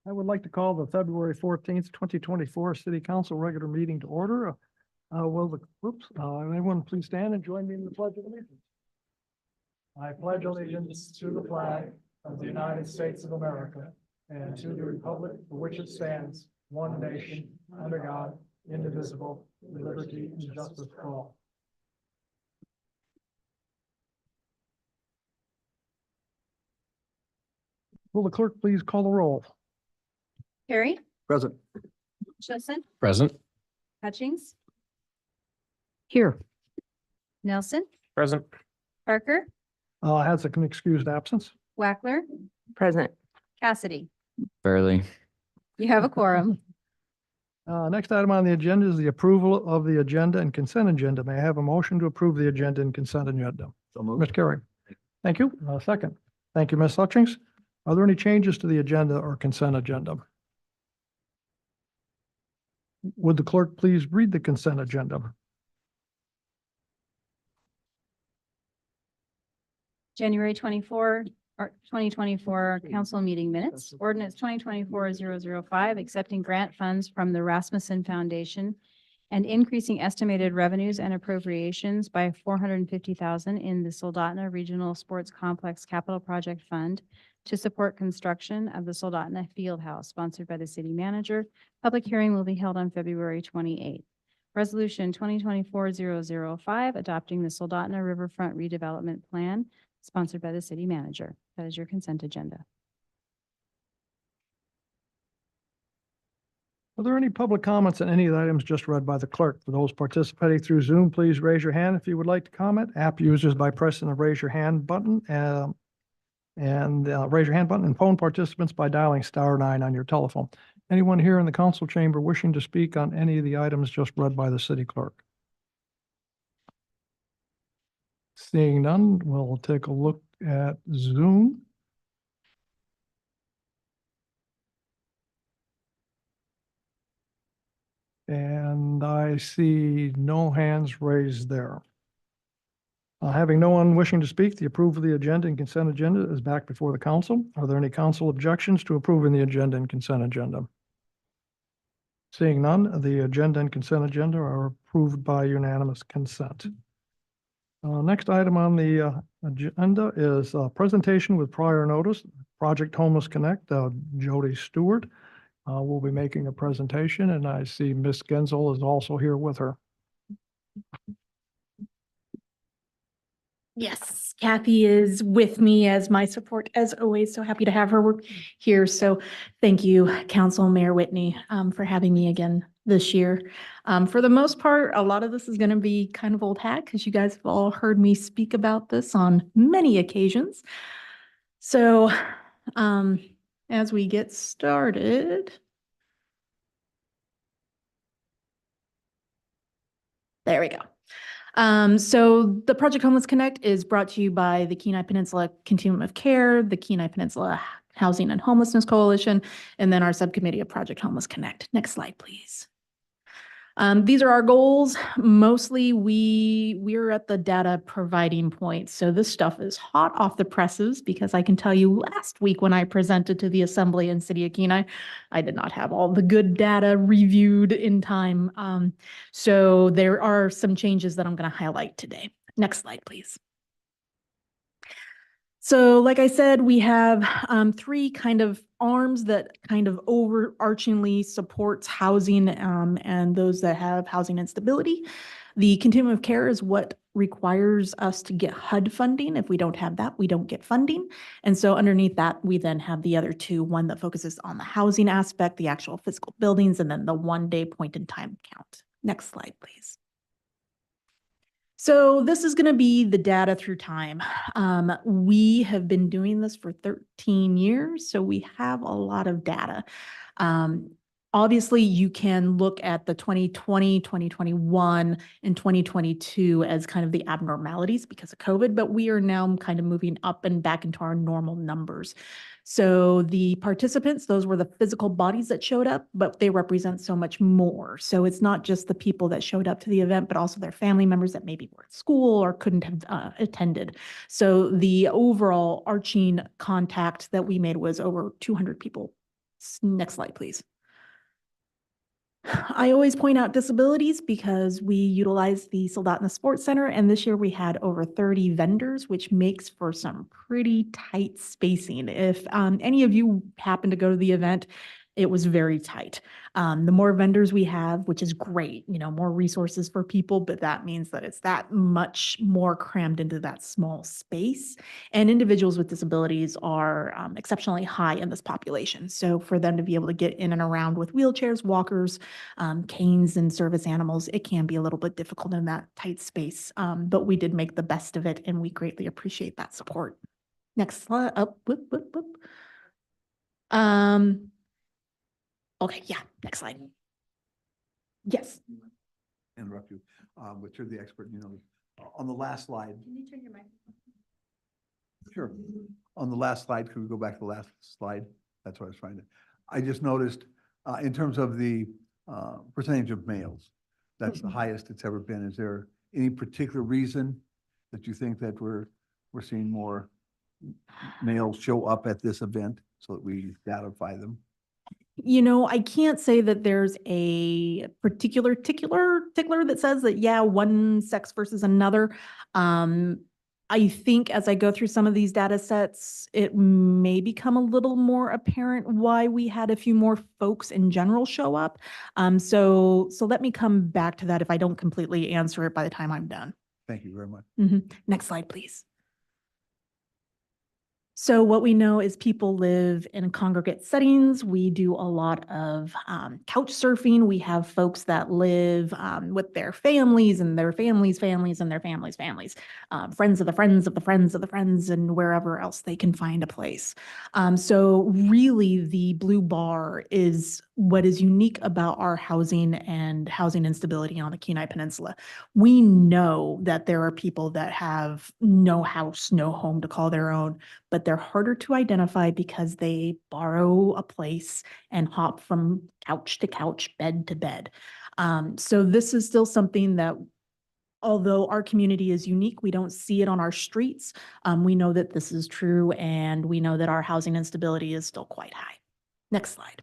I would like to call the February 14th, 2024 City Council regular meeting to order. Everyone please stand and join me in the Pledge of Allegiance. I pledge allegiance to the flag of the United States of America and to the republic for which it stands, one nation, under God, indivisible, with liberty and justice for all. Will the clerk please call the roll? Perry, Present. Justin, Present. Hutchings, Here. Nelson, Present. Parker, Has an excused absence. Wackler, Present. Cassidy. Barely. You have a quorum. Next item on the agenda is the approval of the agenda and consent agenda. May I have a motion to approve the agenda and consent agenda? So moved. Mr. Carey. Thank you. Second. Thank you, Ms. Hutchings. Are there any changes to the agenda or consent agenda? Would the clerk please read the consent agenda? January 2024 council meeting minutes. Ordinance 2024-005, accepting grant funds from the Rasmuson Foundation and increasing estimated revenues and appropriations by $450,000 in the Soldotna Regional Sports Complex Capital Project Fund to support construction of the Soldotna Field House, sponsored by the city manager. Public hearing will be held on February 28th. Resolution 2024-005, adopting the Soldotna Riverfront redevelopment plan, sponsored by the city manager. That is your consent agenda. Are there any public comments on any of the items just read by the clerk? For those participating through Zoom, please raise your hand if you would like to comment. App users by pressing the raise your hand button and phone participants by dialing *9 on your telephone. Anyone here in the council chamber wishing to speak on any of the items just read by the city clerk? Seeing none, we'll take a look at Zoom. And I see no hands raised there. Having no one wishing to speak, the approval of the agenda and consent agenda is back before the council. Are there any council objections to approving the agenda and consent agenda? Seeing none, the agenda and consent agenda are approved by unanimous consent. Next item on the agenda is presentation with prior notice. Project Homeless Connect, Jodi Stuart will be making a presentation, and I see Ms. Genzel is also here with her. Yes, Kathy is with me as my support as always. So happy to have her work here. So thank you, Council Mayor Whitney, for having me again this year. For the most part, a lot of this is going to be kind of old hat because you guys have all heard me speak about this on many occasions. So as we get started. There we go. So the Project Homeless Connect is brought to you by the Kenai Peninsula Continuum of Care, the Kenai Peninsula Housing and Homelessness Coalition, and then our subcommittee of Project Homeless Connect. Next slide, please. These are our goals. Mostly we're at the data providing point. So this stuff is hot off the presses because I can tell you last week when I presented to the Assembly in City of Kenai, I did not have all the good data reviewed in time. So there are some changes that I'm going to highlight today. Next slide, please. So like I said, we have three kind of arms that kind of overarchingly supports housing and those that have housing instability. The continuum of care is what requires us to get HUD funding. If we don't have that, we don't get funding. And so underneath that, we then have the other two, one that focuses on the housing aspect, the actual physical buildings, and then the one-day point in time count. Next slide, please. So this is going to be the data through time. We have been doing this for 13 years, so we have a lot of data. Obviously, you can look at the 2020, 2021, and 2022 as kind of the abnormalities because of COVID, but we are now kind of moving up and back into our normal numbers. So the participants, those were the physical bodies that showed up, but they represent so much more. So it's not just the people that showed up to the event, but also their family members that maybe were at school or couldn't have attended. So the overall arching contact that we made was over 200 people Next slide, please. I always point out disabilities because we utilize the Soldotna Sports Center, and this year we had over 30 vendors, which makes for some pretty tight spacing. If any of you happen to go to the event, it was very tight. The more vendors we have, which is great, more resources for people, but that means that it's that much more crammed into that small space. And individuals with disabilities are exceptionally high in this population. So for them to be able to get in and around with wheelchairs, walkers, canes, and service animals, it can be a little bit difficult in that tight space. But we did make the best of it, and we greatly appreciate that support. Next slide. Up, whoop, whoop, whoop. Okay, yeah, next slide. Yes. Interrupt you, but you're the expert, on the last slide. Can you turn your mic? Sure. On the last slide, could we go back to the last slide? That's what I was trying to, I just noticed, in terms of the percentage of males, that's the highest it's ever been. Is there any particular reason that you think that we're seeing more males show up at this event so that we datify them? I can't say that there's a particular tickler that says that, yeah, one sex versus another. I think as I go through some of these data sets, it may become a little more apparent why we had a few more folks in general show up. So let me come back to that if I don't completely answer it by the time I'm done. Thank you very much. Next slide, please. So what we know is people live in congregate settings. We do a lot of couch surfing. We have folks that live with their families and their families' families and their families' families, friends of the friends of the friends of the friends, and wherever else they can find a place. So really the blue bar is what is unique about our housing and housing instability on the Kenai Peninsula. We know that there are people that have no house, no home to call their own, but they're harder to identify because they borrow a place and hop from couch to couch, bed to bed. So this is still something that, although our community is unique, we don't see it on our streets. We know that this is true, and we know that our housing instability is still quite high. Next slide.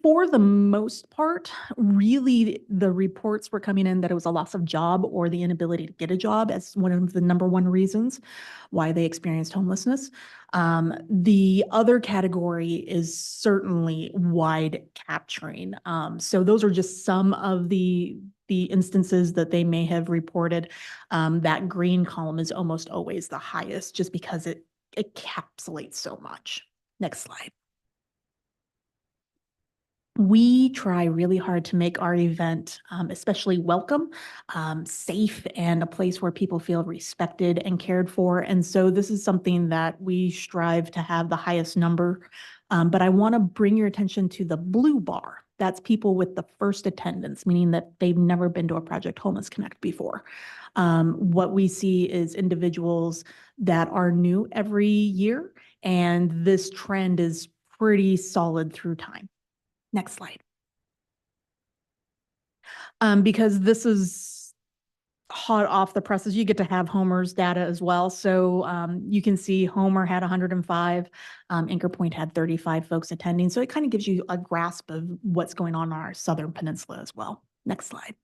For the most part, really the reports were coming in that it was a loss of job or the inability to get a job as one of the number one reasons why they experienced homelessness. The other category is certainly wide capturing. So those are just some of the instances that they may have reported. That green column is almost always the highest just because it encapsulates so much. Next slide. We try really hard to make our event especially welcome, safe, and a place where people feel respected and cared for. And so this is something that we strive to have the highest number. But I want to bring your attention to the blue bar. That's people with the first attendance, meaning that they've never been to a Project Homeless Connect before. What we see is individuals that are new every year, and this trend is pretty solid through time. Next slide. Because this is hot off the presses, you get to have Homer's data as well. So you can see Homer had 105, Anchor Point had 35 folks attending. So it kind of gives you a grasp of what's going on our Southern Peninsula as well. Next slide.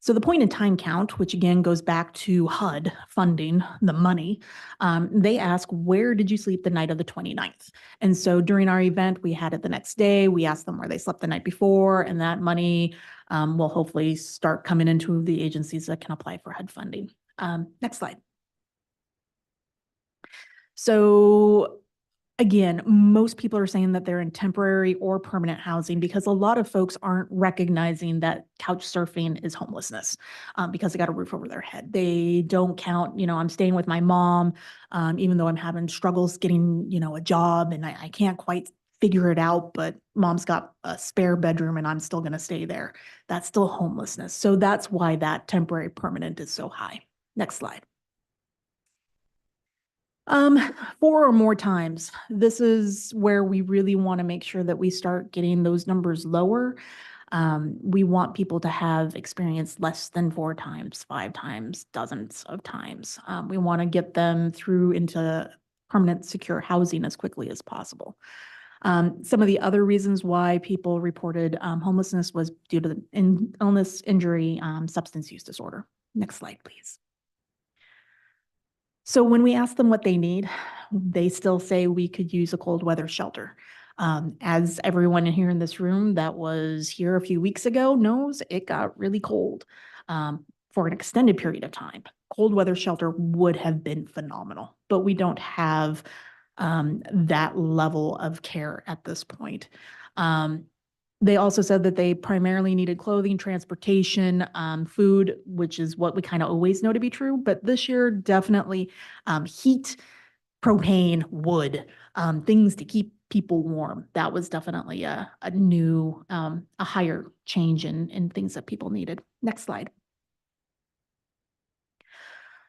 So the point in time count, which again goes back to HUD funding, the money, they ask, where did you sleep the night of the 29th? And so during our event, we had it the next day. We asked them where they slept the night before, and that money will hopefully start coming into the agencies that can apply for HUD funding. Next slide. So again, most people are saying that they're in temporary or permanent housing because a lot of folks aren't recognizing that couch surfing is homelessness because they got a roof over their head. They don't count, I'm staying with my mom, even though I'm having struggles getting, a job and I can't quite figure it out, but mom's got a spare bedroom and I'm still going to stay there. That's still homelessness. So that's why that temporary permanent is so high. Next slide. 4 or more times. This is where we really want to make sure that we start getting those numbers lower. We want people to have experienced less than 4 times, 5 times, dozens of times. We want to get them through into permanent secure housing as quickly as possible. Some of the other reasons why people reported homelessness was due to the illness, injury, substance use disorder. Next slide, please. So when we ask them what they need, they still say we could use a cold weather shelter. As everyone here in this room that was here a few weeks ago knows, it got really cold for an extended period of time. Cold weather shelter would have been phenomenal, but we don't have that level of care at this point. They also said that they primarily needed clothing, transportation, food, which is what we kind of always know to be true. But this year, definitely heat, propane, wood, things to keep people warm. That was definitely a new, a higher change in things that people needed. Next slide.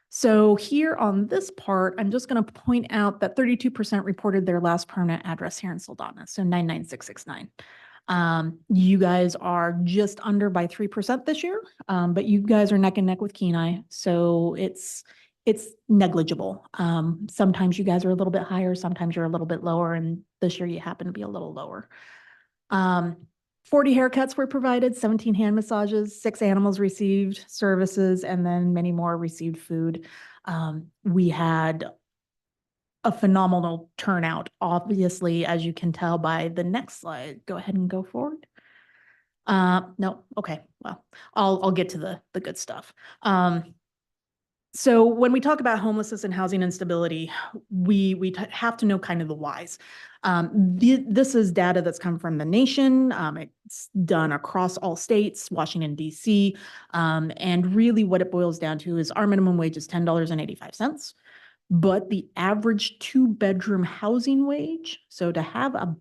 So here on this part, I'm just going to point out that 32% reported their last permanent address here in Soldotna, so 99669. You guys are just under by 3% this year, but you guys are neck and neck with Kenai, so it's negligible. Sometimes you guys are a little bit higher, sometimes you're a little bit lower, and this year you happen to be a little lower. 40 haircuts were provided, 17 hand massages, 6 animals received services, and then many more received food. We had a phenomenal turnout, obviously, as you can tell by the next slide. Go ahead and go forward. No, okay, well, I'll get to the good stuff. So when we talk about homelessness and housing instability, we have to know kind of the whys. This is data that's come from the nation. It's done across all states, Washington, D.C. And really what it boils down to is our minimum wage is $10.85. But the average 2-bedroom housing wage, so to have an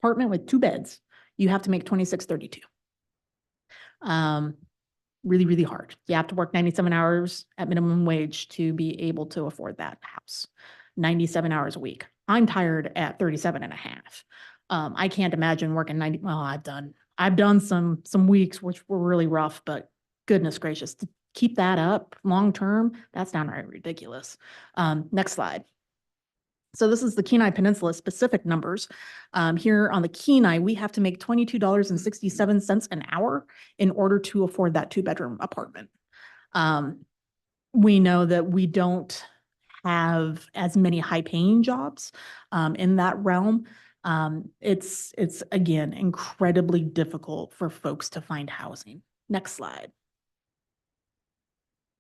apartment with 2 beds, you have to make $26.32. Really, really hard. You have to work 97 hours at minimum wage to be able to afford that house. 97 hours a week. I'm tired at 37 and a half. I can't imagine working 90. Well, I've done some weeks which were really rough, but goodness gracious, to keep that up long term, that's downright ridiculous. Next slide. So this is the Kenai Peninsula specific numbers. Here on the Kenai, we have to make $22.67 an hour in order to afford that 2-bedroom apartment. We know that we don't have as many high-paying jobs in that realm. It's again, incredibly difficult for folks to find housing. Next slide.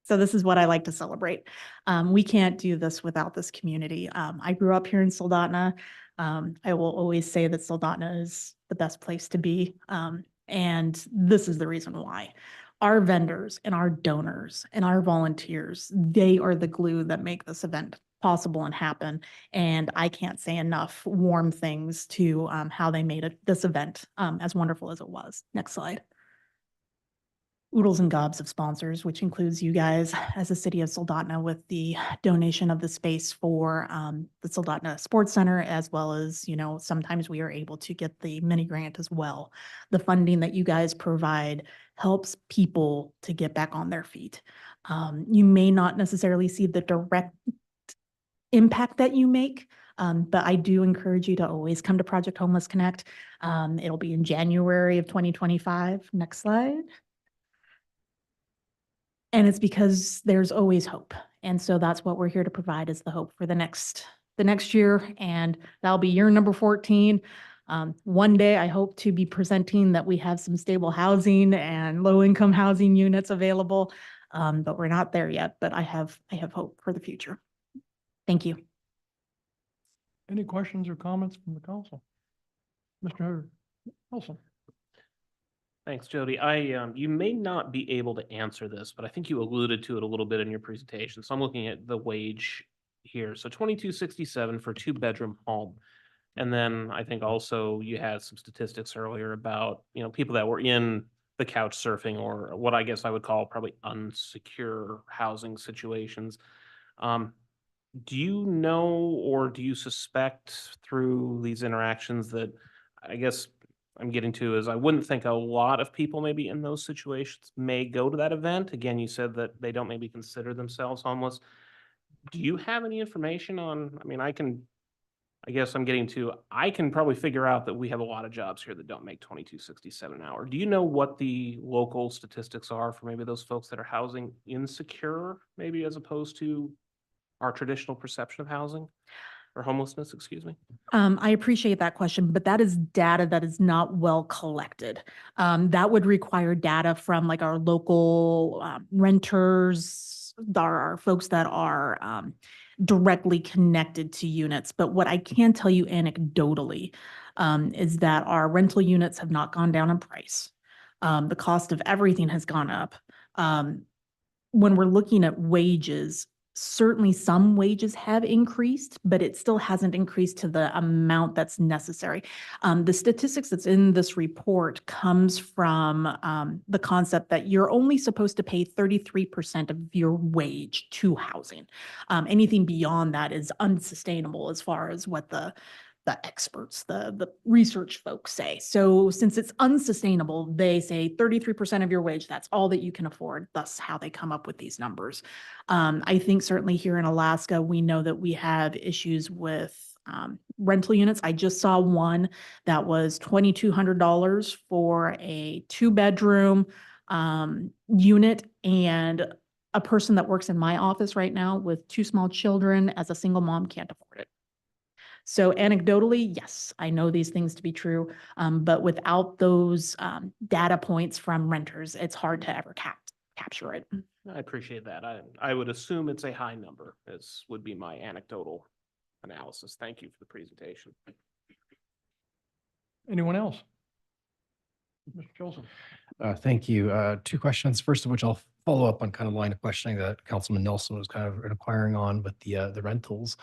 So this is what I like to celebrate. We can't do this without this community. I grew up here in Soldotna. I will always say that Soldotna is the best place to be. And this is the reason why. Our vendors and our donors and our volunteers, they are the glue that make this event possible and happen. And I can't say enough warm things to how they made this event as wonderful as it was. Next slide. Oodles and gobs of sponsors, which includes you guys as the city of Soldotna with the donation of the space for the Soldotna Sports Center, as well as, sometimes we are able to get the mini grant as well. The funding that you guys provide helps people to get back on their feet. You may not necessarily see the direct impact that you make, but I do encourage you to always come to Project Homeless Connect. It'll be in January of 2025. Next slide. And it's because there's always hope. And so that's what we're here to provide, is the hope for the next year. And that'll be year number 14. One day I hope to be presenting that we have some stable housing and low income housing units available. But we're not there yet, but I have hope for the future. Thank you. Any questions or comments from the council? Mr. Wilson. Thanks, Jodi. You may not be able to answer this, but I think you alluded to it a little bit in your presentation. So I'm looking at the wage here. So $22.67 for a 2-bedroom home. And then I think also you had some statistics earlier about, people that were in the couch surfing, or what I guess I would call probably unsecure housing situations. Do you know, or do you suspect through these interactions that, I guess I'm getting to is, I wouldn't think a lot of people maybe in those situations may go to that event. Again, you said that they don't maybe consider themselves homeless. do you have any information on, I mean, I guess I'm getting to, I can probably figure out that we have a lot of jobs here that don't make 22.67 an hour. Do you know what the local statistics are for maybe those folks that are housing insecure, maybe as opposed to our traditional perception of housing or homelessness, excuse me? I appreciate that question, but that is data that is not well collected. That would require data from like our local renters, our folks that are directly connected to units. But what I can tell you anecdotally is that our rental units have not gone down in price. The cost of everything has gone up. When we're looking at wages, certainly some wages have increased, but it still hasn't increased to the amount that's necessary. The statistics that's in this report comes from the concept that you're only supposed to pay 33% of your wage to housing. Anything beyond that is unsustainable as far as what the experts, the research folks say. So since it's unsustainable, they say 33% of your wage, that's all that you can afford. Thus how they come up with these numbers. I think certainly here in Alaska, we know that we have issues with rental units. I just saw one that was $2,200 for a 2-bedroom unit, and a person that works in my office right now with 2 small children as a single mom can't afford it. So anecdotally, yes, I know these things to be true, but without those data points from renters, it's hard to ever capture it. I appreciate that. I would assume it's a high number, as would be my anecdotal analysis. Thank you for the presentation. Anyone else? Mr. Joseph? Thank you. 2 questions. First of which I'll follow up on kind of line of questioning that Councilman Nelson was kind of inquiring on with the rentals.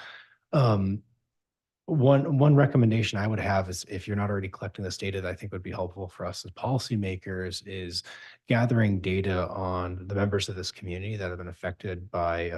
One recommendation I would have is, if you're not already collecting this data, that I think would be helpful for us as policymakers, is gathering data on the members of this community that have been affected by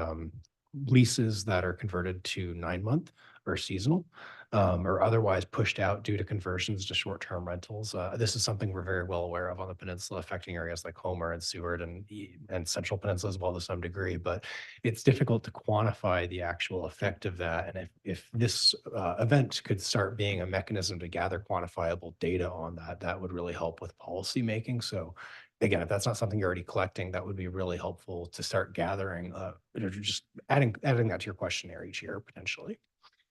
leases that are converted to 9-month or seasonal, or otherwise pushed out due to conversions to short-term rentals. This is something we're very well aware of on the peninsula, affecting areas like Homer and Seward and Central Peninsula as well to some degree, but it's difficult to quantify the actual effect of that. And if this event could start being a mechanism to gather quantifiable data on that, that would really help with policy making. So again, if that's not something you're already collecting, that would be really helpful to start gathering, just adding that to your questionnaire each year potentially.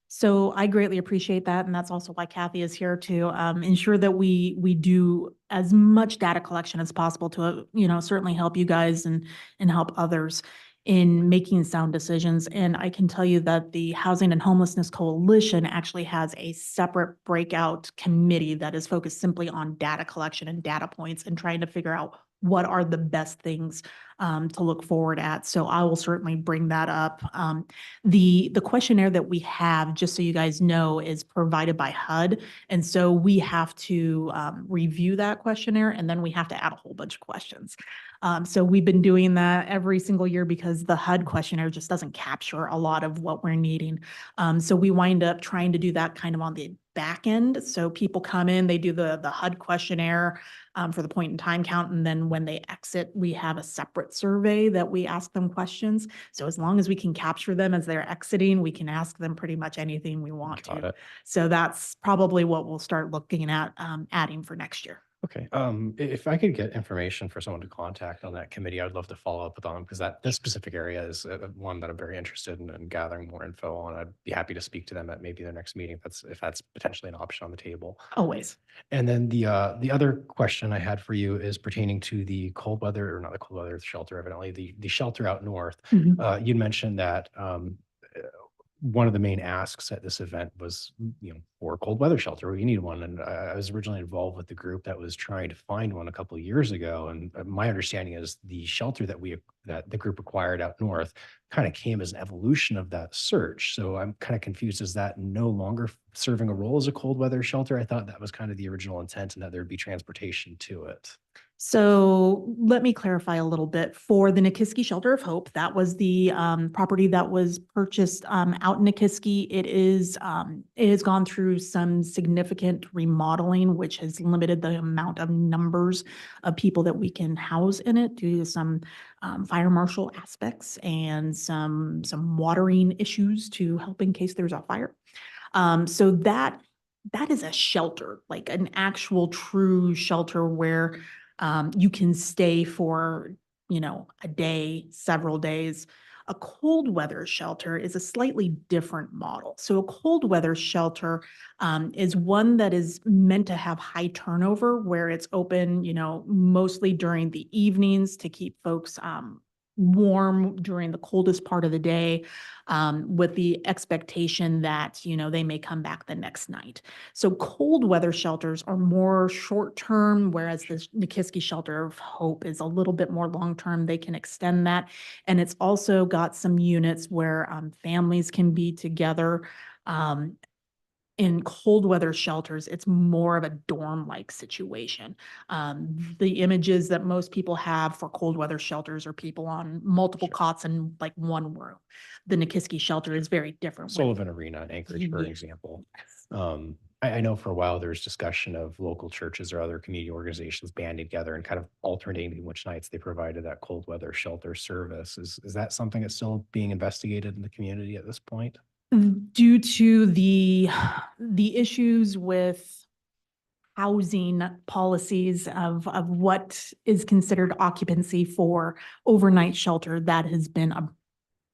So I greatly appreciate that. And that's also why Kathy is here to ensure that we do as much data collection as possible to, certainly help you guys and help others in making sound decisions. And I can tell you that the Housing and Homelessness Coalition actually has a separate breakout committee that is focused simply on data collection and data points and trying to figure out what are the best things to look forward at. So I will certainly bring that up. The questionnaire that we have, just so you guys know, is provided by HUD. And so we have to review that questionnaire, and then we have to add a whole bunch of questions. So we've been doing that every single year because the HUD questionnaire just doesn't capture a lot of what we're needing. So we wind up trying to do that kind of on the back end. So people come in, they do the HUD questionnaire for the point in time count. And then when they exit, we have a separate survey that we ask them questions. So as long as we can capture them as they're exiting, we can ask them pretty much anything we want to. So that's probably what we'll start looking at adding for next year. Okay. If I could get information for someone to contact on that committee, I'd love to follow up with them, because this specific area is one that I'm very interested in gathering more info on. I'd be happy to speak to them at maybe their next meeting if that's potentially an option on the table. Always. And then the other question I had for you is pertaining to the cold weather, or not the cold weather shelter, evidently the shelter out north. Mhm. You mentioned that one of the main asks at this event was, for a cold weather shelter, we need one. And I was originally involved with the group that was trying to find one a couple of years ago. And my understanding is the shelter that the group acquired out north kind of came as an evolution of that search. So I'm kind of confused. Is that no longer serving a role as a cold weather shelter? I thought that was kind of the original intent, and that there'd be transportation to it. So let me clarify a little bit. For the Nikiski Shelter of Hope, that was the property that was purchased out in Nikiski. It has gone through some significant remodeling, which has limited the amount of numbers of people that we can house in it due to some fire marshal aspects and some watering issues to help in case there's a fire. So that is a shelter, like an actual true shelter where you can stay for, a day, several days. A cold weather shelter is a slightly different model. So a cold weather shelter is one that is meant to have high turnover, where it's open, mostly during the evenings to keep folks warm during the coldest part of the day, with the expectation that, they may come back the next night. So cold weather shelters are more short-term, whereas the Nikiski Shelter of Hope is a little bit more long-term. They can extend that. And it's also got some units where families can be together. In cold weather shelters, it's more of a dorm-like situation. The images that most people have for cold weather shelters are people on multiple cots in like one room. The Nikiski shelter is very different. where- Sullivan Arena in Anchorage, for Yeah. example. I know for a while there was discussion of local churches or other community organizations banding together and kind of alternating which nights they provided that cold weather shelter service. Is that something that's still being investigated in the community at this point? Due to the issues with housing policies of what is considered occupancy for overnight shelter, that has been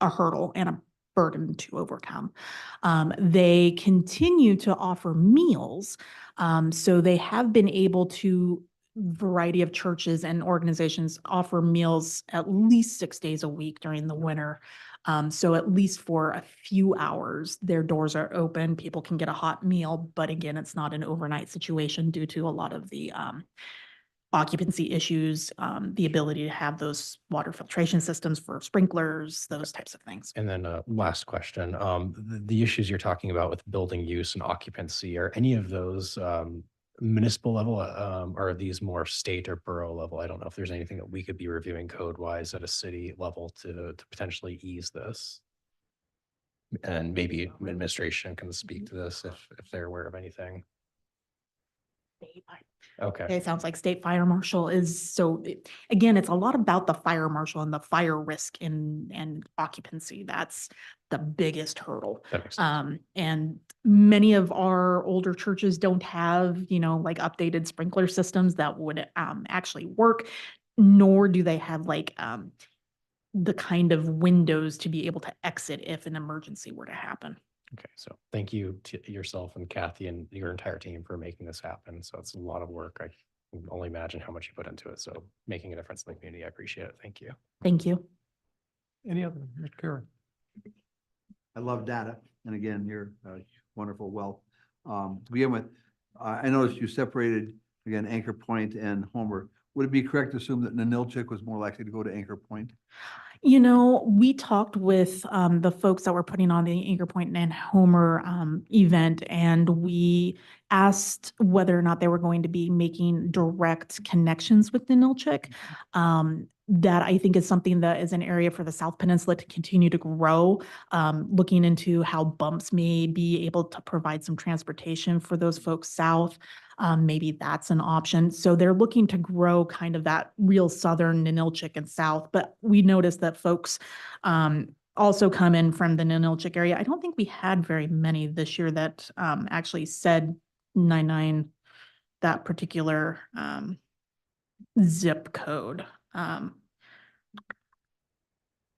a hurdle and a burden to overcome. They continue to offer meals. So they have been able to, variety of churches and organizations offer meals at least 6 days a week during the winter. So at least for a few hours, their doors are open. People can get a hot meal, but again, it's not an overnight situation due to a lot of the occupancy issues, the ability to have those water filtration systems for sprinklers, those types of things. And then last question, the issues you're talking about with building use and occupancy, are any of those municipal level, or are these more state or borough level? I don't know if there's anything that we could be reviewing code wise at a city level to potentially ease this. And maybe administration can speak to this if they're aware of anything. Okay. Okay, sounds like state fire marshal is, again, it's a lot about the fire marshal and the fire risk and occupancy. That's the biggest hurdle. That makes sense. And many of our older churches don't have, like updated sprinkler systems that would actually work, nor do they have like the kind of windows to be able to exit if an emergency were to happen. Okay, so thank you to yourself and Kathy and your entire team for making this happen. So it's a lot of work. I can only imagine how much you put into it. So making a difference in the community, I appreciate it. Thank you. Thank you. Any other, Mr. Karen? I love data. And again, you're a wonderful wealth. To begin with, I noticed you separated, again, Anchor Point and Homer. Would it be correct to assume that Nanilchik was more likely to go to Anchor Point? We talked with the folks that were putting on the Anchor Point and Homer event, and we asked whether or not they were going to be making direct connections with Ninilchik. That I think is something that is an area for the South Peninsula to continue to grow, looking into how bumps may be able to provide some transportation for those folks south. Maybe that's an option. So they're looking to grow kind of that real southern Ninilchik and south, but we noticed that folks also come in from the Ninilchik area. I don't think we had very many this year that actually said 99, that particular zip code.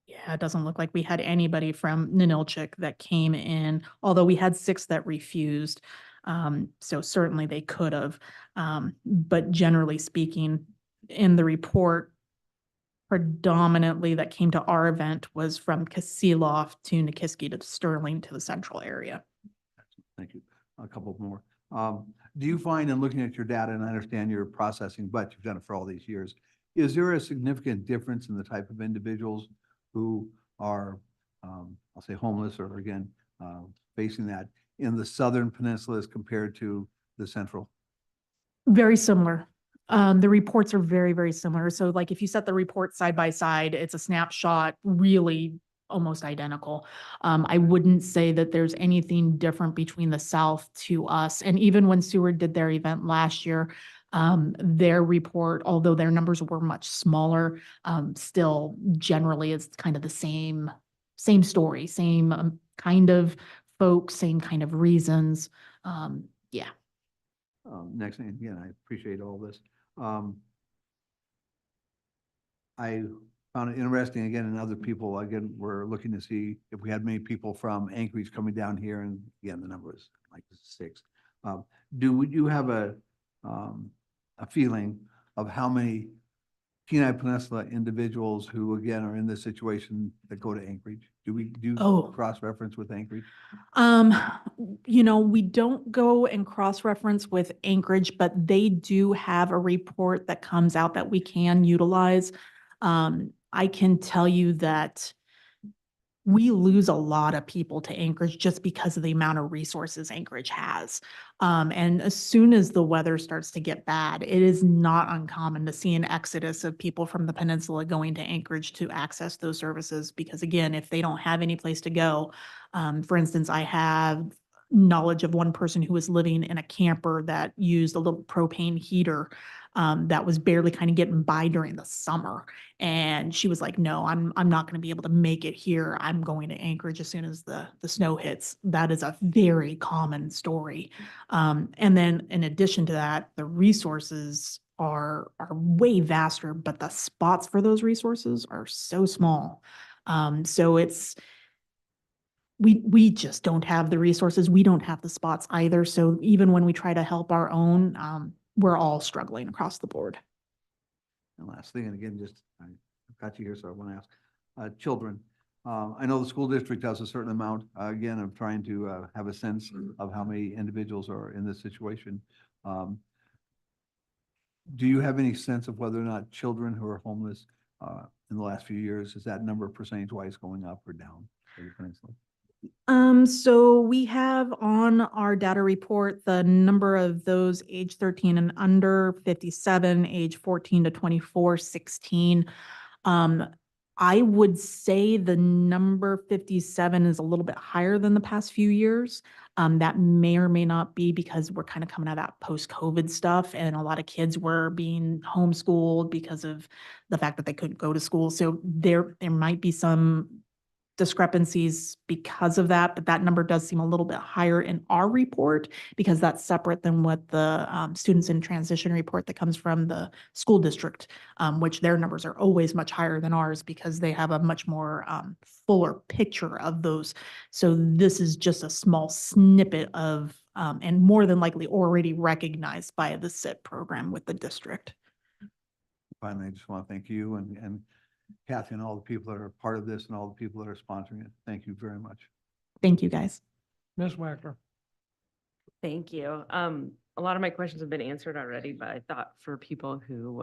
Yeah, it doesn't look like we had anybody from Ninilchik that came in, although we had 6 that refused. So certainly they could have, but generally speaking, in the report, predominantly that came to our event was from Kasilof to Nikiski to Sterling to the central area. Thank you. A couple more. Do you find in looking at your data, and I understand you're processing, but you've done it for all these years, is there a significant difference in the type of individuals who are, I'll say homeless or again, facing that in the Southern Peninsula as compared to the Central? Very similar. The reports are very, very similar. So like if you set the report side by side, it's a snapshot, really almost identical. I wouldn't say that there's anything different between the South to us. And even when Seward did their event last year, their report, although their numbers were much smaller, still generally it's kind of the same story, same kind of folks, same kind of reasons. Yeah. Next thing, again, I appreciate all this. I found it interesting, again, and other people, again, we're looking to see if we had many people from Anchorage coming down here, and again, the number is like 6. Do you have a feeling of how many Kenai Peninsula individuals who, again, are in this situation that go to Anchorage? Do we do Oh. cross-reference with Anchorage? We don't go and cross-reference with Anchorage, but they do have a report that comes out that we can utilize. I can tell you that we lose a lot of people to Anchorage just because of the amount of resources Anchorage has. And as soon as the weather starts to get bad, it is not uncommon to see an exodus of people from the peninsula going to Anchorage to access those services. Because again, if they don't have any place to go, for instance, I have knowledge of one person who was living in a camper that used a little propane heater that was barely kind of getting by during the summer. And she was like, no, I'm not going to be able to make it here. I'm going to Anchorage as soon as the snow hits. That is a very common story. And then in addition to that, the resources are way vaster, but the spots for those resources are so small. So we just don't have the resources. We don't have the spots either. So even when we try to help our own, we're all struggling across the board. And last thing, and again, just, I've got you here, so I want to ask, children. I know the school district does a certain amount, again, of trying to have a sense of how many individuals are in this situation. Do you have any sense of whether or not children who are homeless in the last few years, is that number percentage-wise going up or down for the peninsula? So we have on our data report, the number of those age 13 and under, 57, age 14 to 24, 16. I would say the number 57 is a little bit higher than the past few years. That may or may not be because we're kind of coming out of that post-COVID stuff, and a lot of kids were being homeschooled because of the fact that they couldn't go to school. So there might be some discrepancies because of that, but that number does seem a little bit higher in our report because that's separate than what the students in transition report that comes from the school district, which their numbers are always much higher than ours because they have a much more fuller picture of those. So this is just a small snippet of, and more than likely already recognized by the SIP program with the district. Finally, I just want to thank you and Kathy and all the people that are part of this and all the people that are sponsoring it. Thank you very much. Thank you, guys. Ms. Wackler. Thank you. A lot of my questions have been answered already, but I thought for people who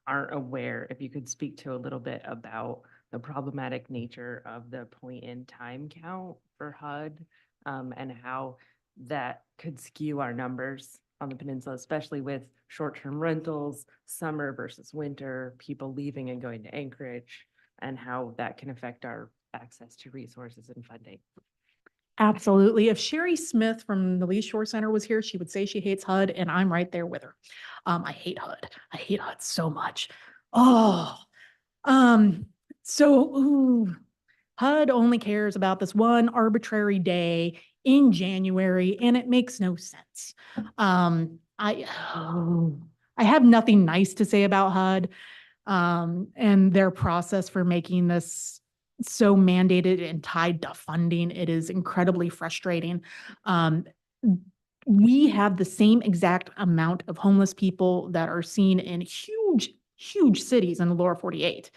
aren't aware, if you could speak to a little bit about the problematic nature of the point in time count for HUD and how that could skew our numbers on the peninsula, especially with short-term rentals, summer versus winter, people leaving and going to Anchorage, and how that can affect our access to resources and funding. Absolutely. If Sherry Smith from the Lee Shore Center was here, she would say she hates HUD, and I'm right there with her. I hate HUD. I hate HUD so much. HUD only cares about this one arbitrary day in January, and it makes no sense. I have nothing nice to say about HUD and their process for making this so mandated and tied to funding. It is incredibly frustrating. We have the same exact amount of homeless people that are seen in huge cities in the lower 48.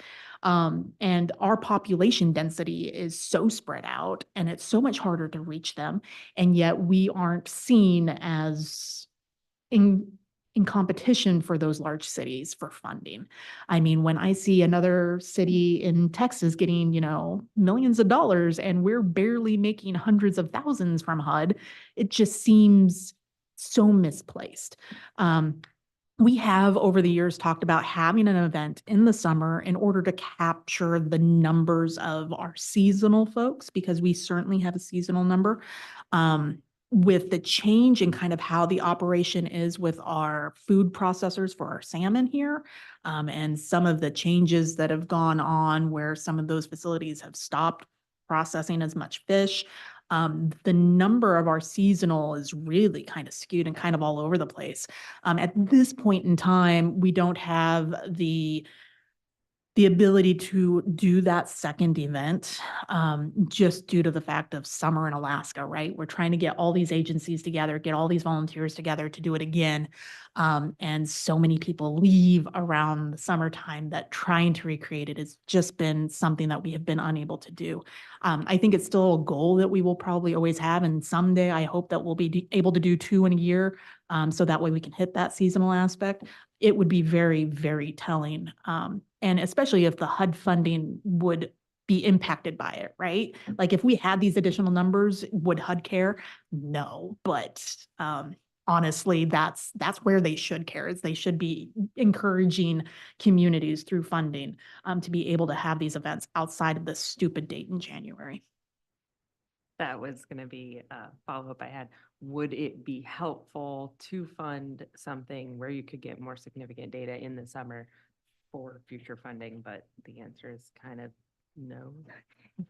And our population density is so spread out and it's so much harder to reach them. And yet we aren't seen as in competition for those large cities for funding. I mean, when I see another city in Texas getting, millions of dollars and we're barely making hundreds of thousands from HUD, it just seems so misplaced. we have over the years talked about having an event in the summer in order to capture the numbers of our seasonal folks, because we certainly have a seasonal number. With the change in kind of how the operation is with our food processors for our salmon here, and some of the changes that have gone on where some of those facilities have stopped processing as much fish. The number of our seasonal is really kind of skewed and kind of all over the place. At this point in time, we don't have the ability to do that second event, just due to the fact of summer in Alaska, right? We're trying to get all these agencies together, get all these volunteers together to do it again. And so many people leave around the summertime that trying to recreate it has just been something that we have been unable to do. I think it's still a goal that we will probably always have. And someday I hope that we'll be able to do 2 in a year. So that way we can hit that seasonal aspect. It would be very, very telling. And especially if the HUD funding would be impacted by it, right? Like if we had these additional numbers, would HUD care? No, but honestly, that's where they should care, is they should be encouraging communities through funding to be able to have these events outside of the stupid date in January. That was going to be a follow-up I had. Would it be helpful to fund something where you could get more significant data in the summer for future funding? But the answer is kind of no.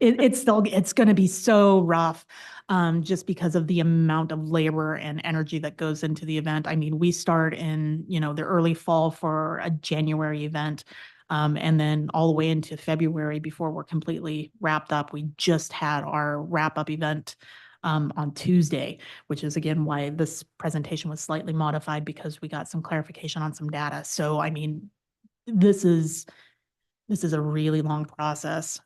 It's going to be so rough, just because of the amount of labor and energy that goes into the event. I mean, we start in, the early fall for a January event. And then all the way into February before we're completely wrapped up. We just had our wrap-up event on Tuesday, which is again why this presentation was slightly modified, because we got some clarification on some data. So, I mean, this is a really long process.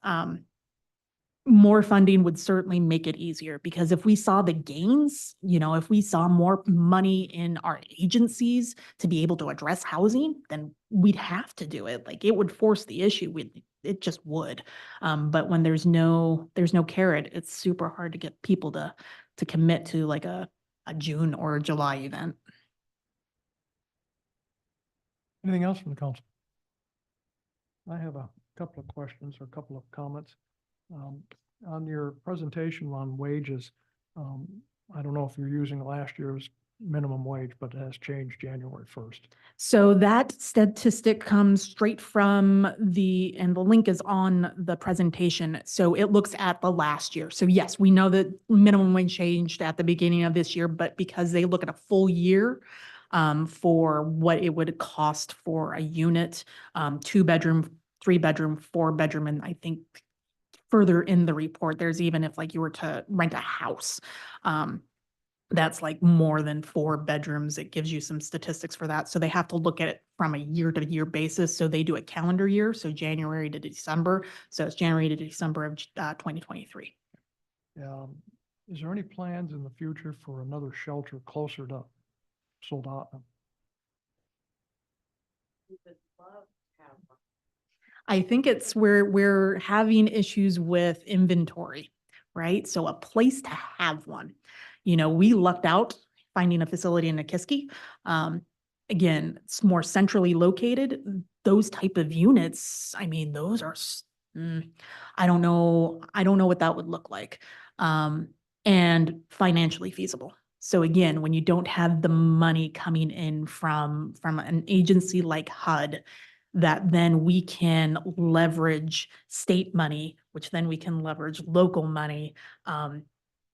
More funding would certainly make it easier, because if we saw the gains, if we saw more money in our agencies to be able to address housing, then we'd have to do it. Like it would force the issue. It just would. But when there's no carrot, it's super hard to get people to commit to like a June or a July event. Anything else from the council? I have a couple of questions or a couple of comments. On your presentation on wages, I don't know if you're using last year's minimum wage, but it has changed January 1st. So that statistic comes straight from and the link is on the presentation. So it looks at the last year. So yes, we know that minimum wage changed at the beginning of this year, but because they look at a full year, for what it would cost for a unit, 2-bedroom, 3-bedroom, 4-bedroom, and I think further in the report, there's even if like you were to rent a house, that's like more than 4 bedrooms. It gives you some statistics for that. So they have to look at it from a year to year basis. So they do a calendar year. So January to December. So it's January to December of 2023. Is there any plans in the future for another shelter closer to Soldotna? I think it's where we're having issues with inventory, right? So a place to have one. We lucked out finding a facility in Nikiski. Again, it's more centrally located. Those type of units, I mean, those are, I don't know what that would look like. And financially feasible. So again, when you don't have the money coming in from an agency like HUD, that then we can leverage state money, which then we can leverage local money.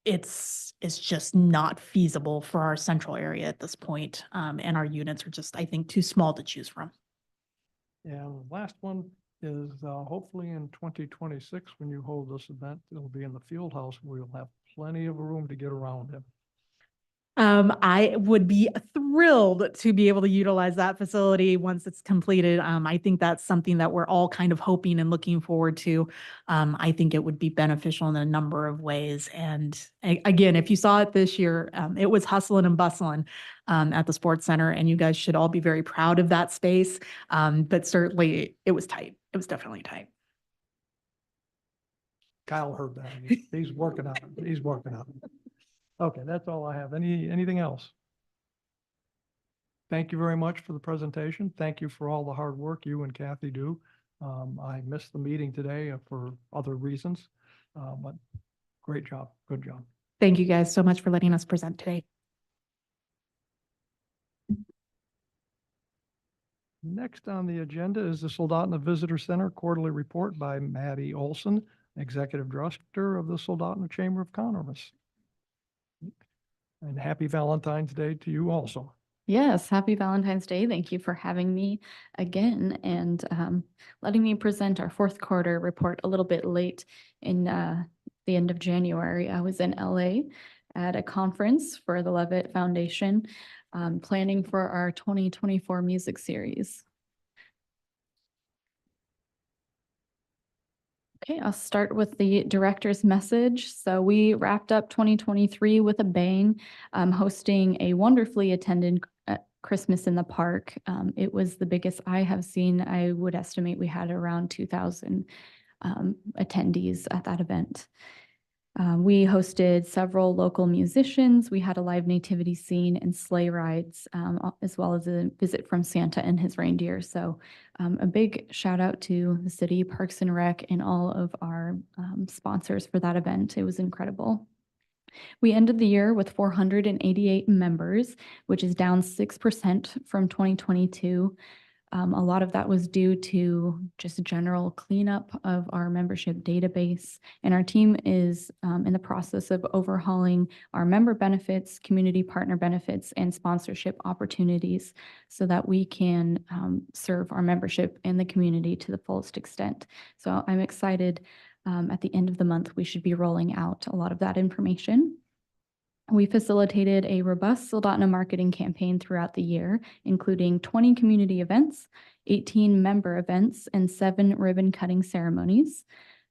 It's just not feasible for our central area at this point. And our units are just, I think, too small to choose from. And the last one is hopefully in 2026, when you hold this event, it'll be in the field house. We'll have plenty of room to get around it. I would be thrilled to be able to utilize that facility once it's completed. I think that's something that we're all kind of hoping and looking forward to. I think it would be beneficial in a number of ways. And again, if you saw it this year, it was hustling and bustling at the sports center, and you guys should all be very proud of that space. But certainly it was tight. It was definitely tight. Kyle heard that. He's working on it. He's working on it. Okay, that's all I have. Anything else? Thank you very much for the presentation. Thank you for all the hard work you and Kathy do. I missed the meeting today for other reasons, but great job. Good job. Thank you guys so much for letting us present today. Next on the agenda is the Soldotna Visitor Center Quarterly Report by Maddie Olson, Executive Director of the Soldotna Chamber of Commerce. And happy Valentine's Day to you also. Yes, happy Valentine's Day. Thank you for having me again and letting me present our fourth quarter report a little bit late in the end of January. I was in LA at a conference for the Levitt Foundation, planning for our 2024 music series. Okay, I'll start with the director's message. So we wrapped up 2023 with a bang, hosting a wonderfully attended Christmas in the Park. It was the biggest I have seen. I would estimate we had around 2,000 attendees at that event. We hosted several local musicians. We had a live nativity scene and sleigh rides, as well as a visit from Santa and his reindeer. So a big shout out to the city, Parks and Rec, and all of our sponsors for that event. It was incredible. We ended the year with 488 members, which is down 6% from 2022. A lot of that was due to just general cleanup of our membership database. And our team is in the process of overhauling our member benefits, community partner benefits, and sponsorship opportunities so that we can serve our membership and the community to the fullest extent. So I'm excited. At the end of the month, we should be rolling out a lot of that information. We facilitated a robust Soldotna marketing campaign throughout the year, including 20 community events, 18 member events, and 7 ribbon cutting ceremonies.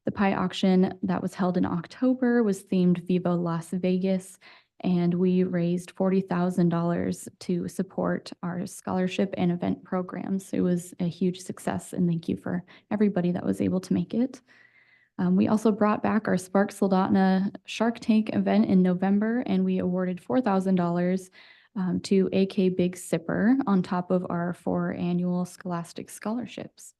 The pie auction that was held in October was themed Viva Las Vegas, and we raised $40,000 to support our scholarship and event programs. It was a huge success, and thank you for everybody that was able to make it. We also brought back our Spark Soldotna Shark Tank event in November, and we awarded $4,000 to AK Big Sipper on top of our 4 annual Scholastic scholarships.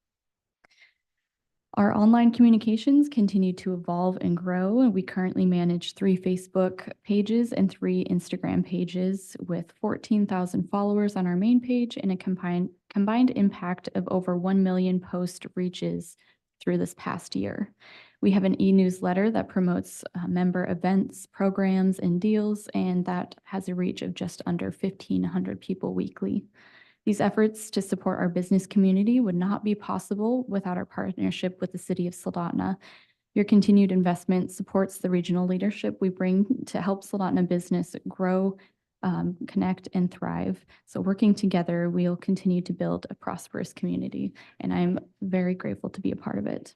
Our online communications continue to evolve and grow, and we currently manage 3 Facebook pages and 3 Instagram pages with 14,000 followers on our main page and a combined impact of over 1 million post reaches through this past year. We have an e-newsletter that promotes member events, programs, and deals, and that has a reach of just under 1,500 people weekly. These efforts to support our business community would not be possible without our partnership with the City of Soldotna. Your continued investment supports the regional leadership we bring to help Soldotna business grow, connect, and thrive. So working together, we'll continue to build a prosperous community, and I'm very grateful to be a part of it.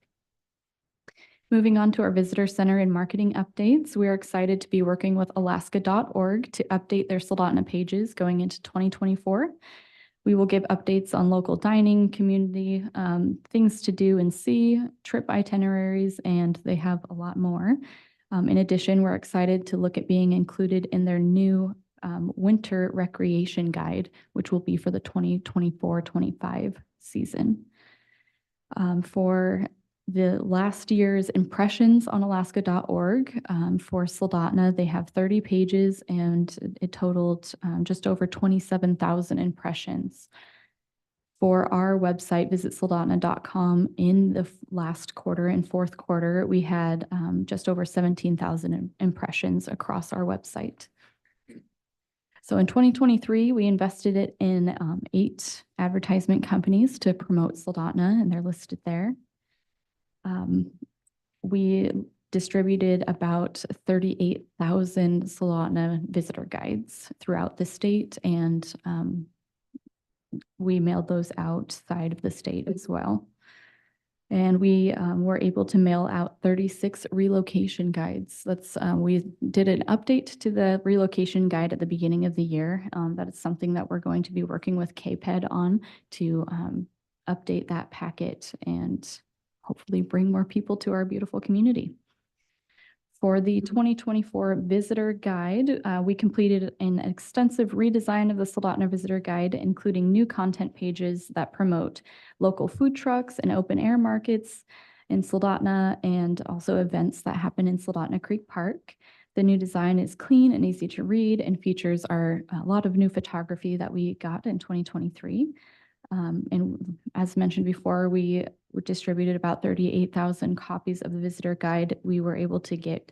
Moving on to our visitor center and marketing updates, we are excited to be working with alaska.org to update their Soldotna pages going into 2024. We will give updates on local dining, community, things to do and see, trip itineraries, and they have a lot more. In addition, we're excited to look at being included in their new winter recreation guide, which will be for the 2024-25 season. For the last year's impressions on alaska.org for Soldotna, they have 30 pages and it totaled just over 27,000 impressions. For our website, visit soldotna.com, in the last quarter and fourth quarter, we had just over 17,000 impressions across our website. So in 2023, we invested it in 8 advertisement companies to promote Soldotna, and they're listed there. We distributed about 38,000 Soldotna visitor guides throughout the state, and we mailed those outside of the state as well. And we were able to mail out 36 relocation guides. We did an update to the relocation guide at the beginning of the year. That is something that we're going to be working with KPED on to update that packet and hopefully bring more people to our beautiful community. For the 2024 Visitor Guide, we completed an extensive redesign of the Soldotna Visitor Guide, including new content pages that promote local food trucks and open air markets in Soldotna and also events that happen in Soldotna Creek Park. The new design is clean and easy to read and features a lot of new photography that we got in 2023. And as mentioned before, we distributed about 38,000 copies of the visitor guide. We were able to get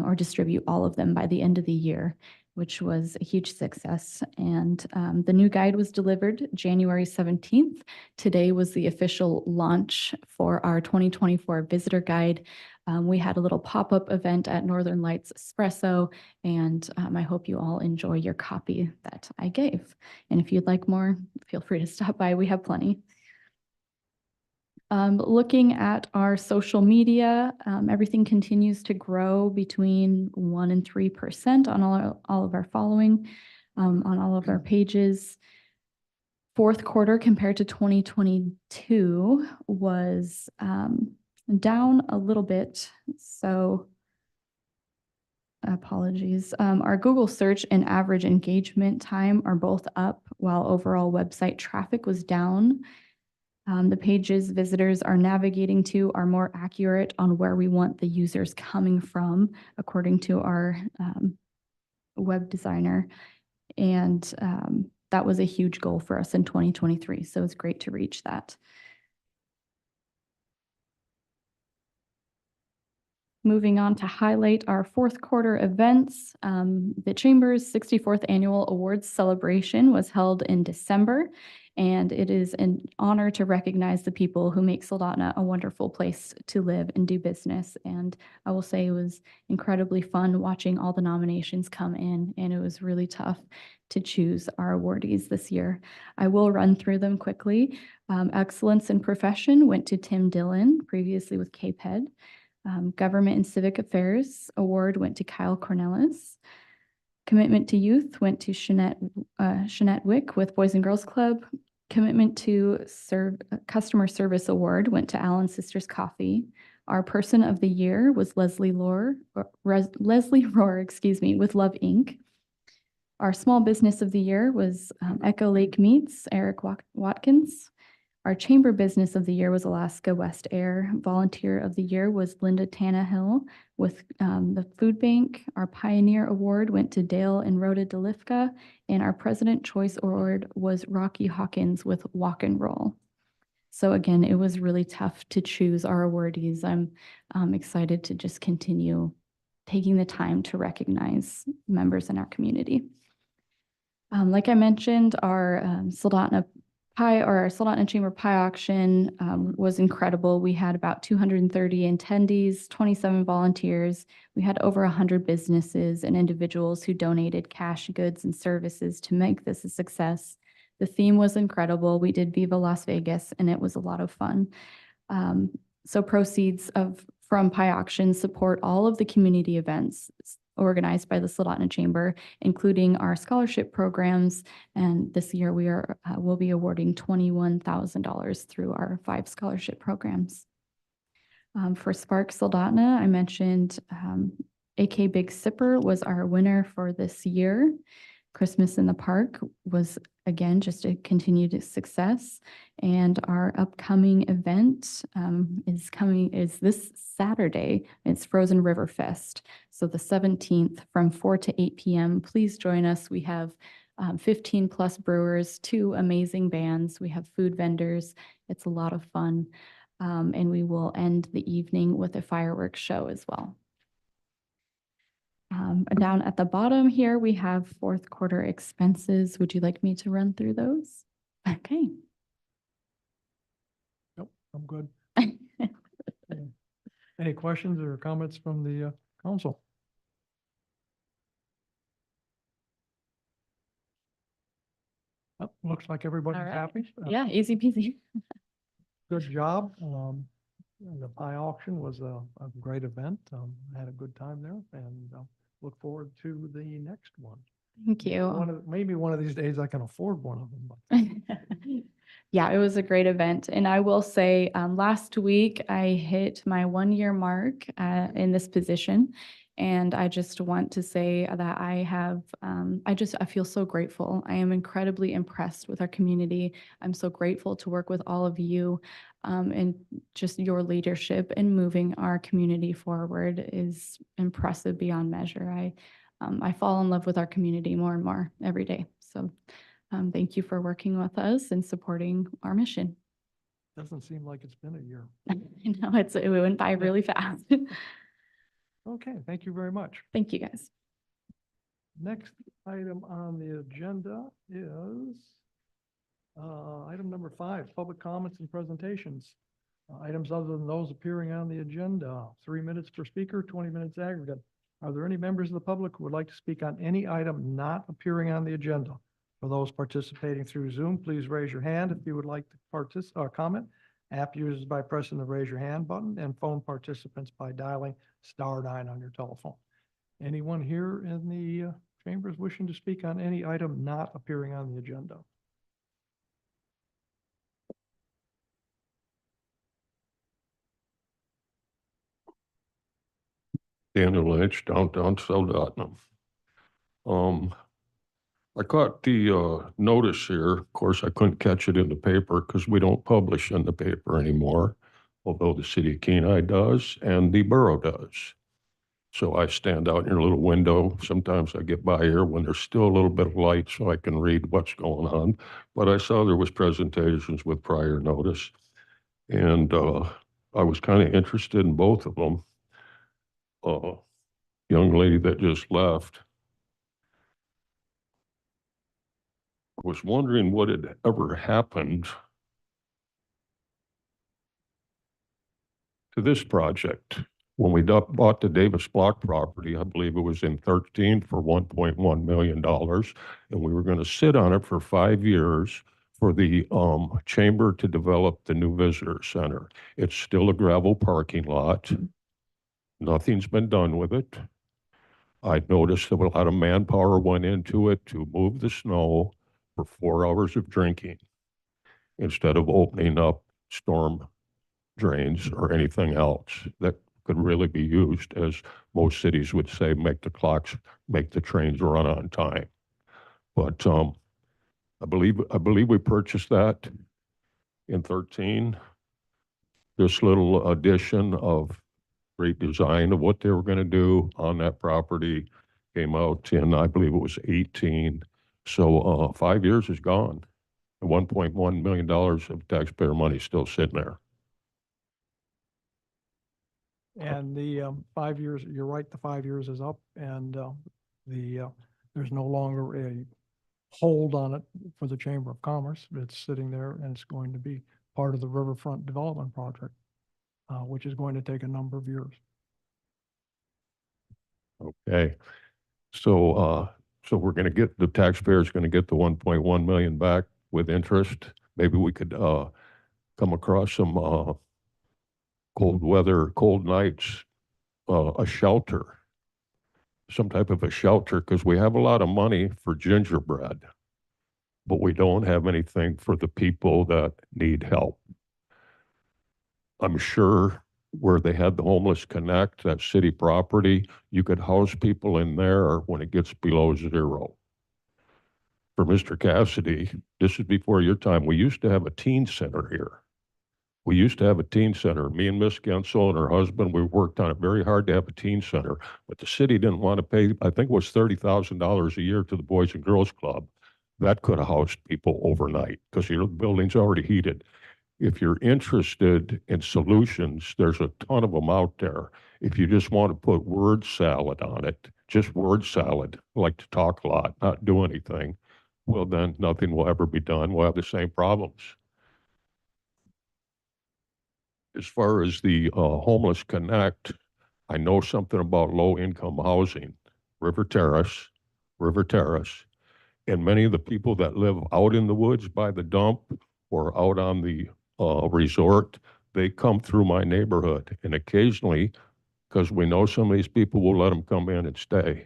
or distribute all of them by the end of the year, which was a huge success. And the new guide was delivered January 17th. Today was the official launch for our 2024 visitor guide. We had a little pop-up event at Northern Lights Espresso, and I hope you all enjoy your copy that I gave. And if you'd like more, feel free to stop by. We have plenty. Looking at our social media, everything continues to grow between 1% and 3% on all of our following, on all of our pages. Fourth quarter compared to 2022 was down a little bit. So apologies. Our Google search and average engagement time are both up, while overall website traffic was down. The pages visitors are navigating to are more accurate on where we want the users coming from, according to our web designer. And that was a huge goal for us in 2023. So it's great to reach that. Moving on to highlight our fourth quarter events. The Chamber's 64th Annual Awards Celebration was held in December, and it is an honor to recognize the people who make Soldotna a wonderful place to live and do business. And I will say it was incredibly fun watching all the nominations come in, and it was really tough to choose our awardees this year. I will run through them quickly. Excellence in Profession went to Tim Dillon, previously with CAPED. Government and Civic Affairs Award went to Kyle Cornelis. Commitment to Youth went to Shanette Wick with Boys and Girls Club. Commitment to Customer Service Award went to Allen Sisters Coffee. Our Person of the Year was Leslie Rohr, with Love Inc. Our Small Business of the Year was Echo Lake Meats, Eric Watkins. Our Chamber Business of the Year was Alaska West Air. Volunteer of the Year was Linda Tannehill with the Food Bank. Our Pioneer Award went to Dale and Rhoda DeLifka, and our President Choice Award was Rocky Hawkins with Walk and Roll. So again, it was really tough to choose our awardees. I'm excited to just continue taking the time to recognize members in our community. Like I mentioned, our Soldotna Chamber Pie Auction was incredible. We had about 230 attendees, 27 volunteers. We had over 100 businesses and individuals who donated cash, goods, and services to make this a success. The theme was incredible. We did Viva Las Vegas, and it was a lot of fun. So proceeds from Pie Auction support all of the community events organized by the Soldotna Chamber, including our scholarship programs. And this year we'll be awarding $21,000 through our 5 scholarship programs. For Spark Soldotna, I mentioned AK Big Sipper was our winner for this year. Christmas in the Park was, again, just a continued success. And our upcoming event is this Saturday. It's Frozen River Fest. So the 17th from 4 to 8 p.m. Please join us. We have 15 plus brewers, 2 amazing bands. We have food vendors. It's a lot of fun. And we will end the evening with a fireworks show as well. Down at the bottom here, we have fourth quarter expenses. Would you like me to run through those? Okay. Nope, I'm good. Any questions or comments from the council? Oh, looks like everybody's All right. happy. Yeah, easy peasy. Good job. The pie auction was a great event. I had a good time there, and look forward to the next one. Thank you. Maybe one of these days I can afford one of them. Yeah, it was a great event. And I will say, last week I hit my 1 year mark in this position. And I just want to say that I have, I feel so grateful. I am incredibly impressed with our community. I'm so grateful to work with all of you. And just your leadership in moving our community forward is impressive beyond measure. I fall in love with our community more and more every day. So thank you for working with us and supporting our mission. Doesn't seem like it's been a year. You know, it went by really fast. Okay, thank you very much. Thank you, guys. Next item on the agenda is item number 5, public comments and presentations. Items other than those appearing on the agenda, 3 minutes per speaker, 20 minutes aggregate. Are there any members of the public who would like to speak on any item not appearing on the agenda? For those participating through Zoom, please raise your hand if you would like to comment. App users by pressing the raise your hand button, and phone participants by dialing *9 on your telephone. Anyone here in the chambers wishing to speak on any item not appearing on the agenda? Daniel Lynch, downtown Soldotna. I caught the notice here. Of course, I couldn't catch it in the paper because we don't publish in the paper anymore, although the city of Kenai does and the borough does. So I stand out in your little window. Sometimes I get by here when there's still a little bit of light so I can read what's going on. But I saw there was presentations with prior notice, and I was kind of interested in both of them. Young lady that just left was wondering what had ever happened to this project. When we bought the Davis Block property, I believe it was in 13 for $1.1 million. And we were going to sit on it for 5 years for the chamber to develop the new visitor center. It's still a gravel parking lot. Nothing's been done with it. I noticed that a lot of manpower went into it to move the snow for 4 hours of drinking instead of opening up storm drains or anything else that could really be used, as most cities would say, make the trains run on time. But I believe we purchased that in 13. This little addition of great design of what they were going to do on that property came out in, I believe it was 18. So 5 years is gone. $1.1 million of taxpayer money still sitting there. And the 5 years, you're right, the 5 years is up, and there's no longer a hold on it for the Chamber of Commerce. It's sitting there, and it's going to be part of the Riverfront development project, which is going to take a number of years. Okay. So we're going to get, the taxpayers going to get the 1.1 million back with interest. Maybe we could come across some cold weather, cold nights, a shelter, some type of a shelter, because we have a lot of money for gingerbread, but we don't have anything for the people that need help. I'm sure where they had the Homeless Connect, that city property, you could house people in there when it gets below 0. For Mr. Cassidy, this is before your time, we used to have a teen center here. We used to have a teen center. Me and Miss Gensel and her husband, we worked on it very hard to have a teen center, but the city didn't want to pay, I think it was $30,000 a year to the Boys and Girls Club. That could have housed people overnight because your building's already heated. If you're interested in solutions, there's a ton of them out there. If you just want to put word salad on it, just word salad, like to talk a lot, not do anything, well, then nothing will ever be done. We'll have the same problems. As far as the Homeless Connect, I know something about low-income housing, River Terrace, and many of the people that live out in the woods by the dump or out on the resort, they come through my neighborhood, and occasionally, because we know some of these people, will let them come in and stay.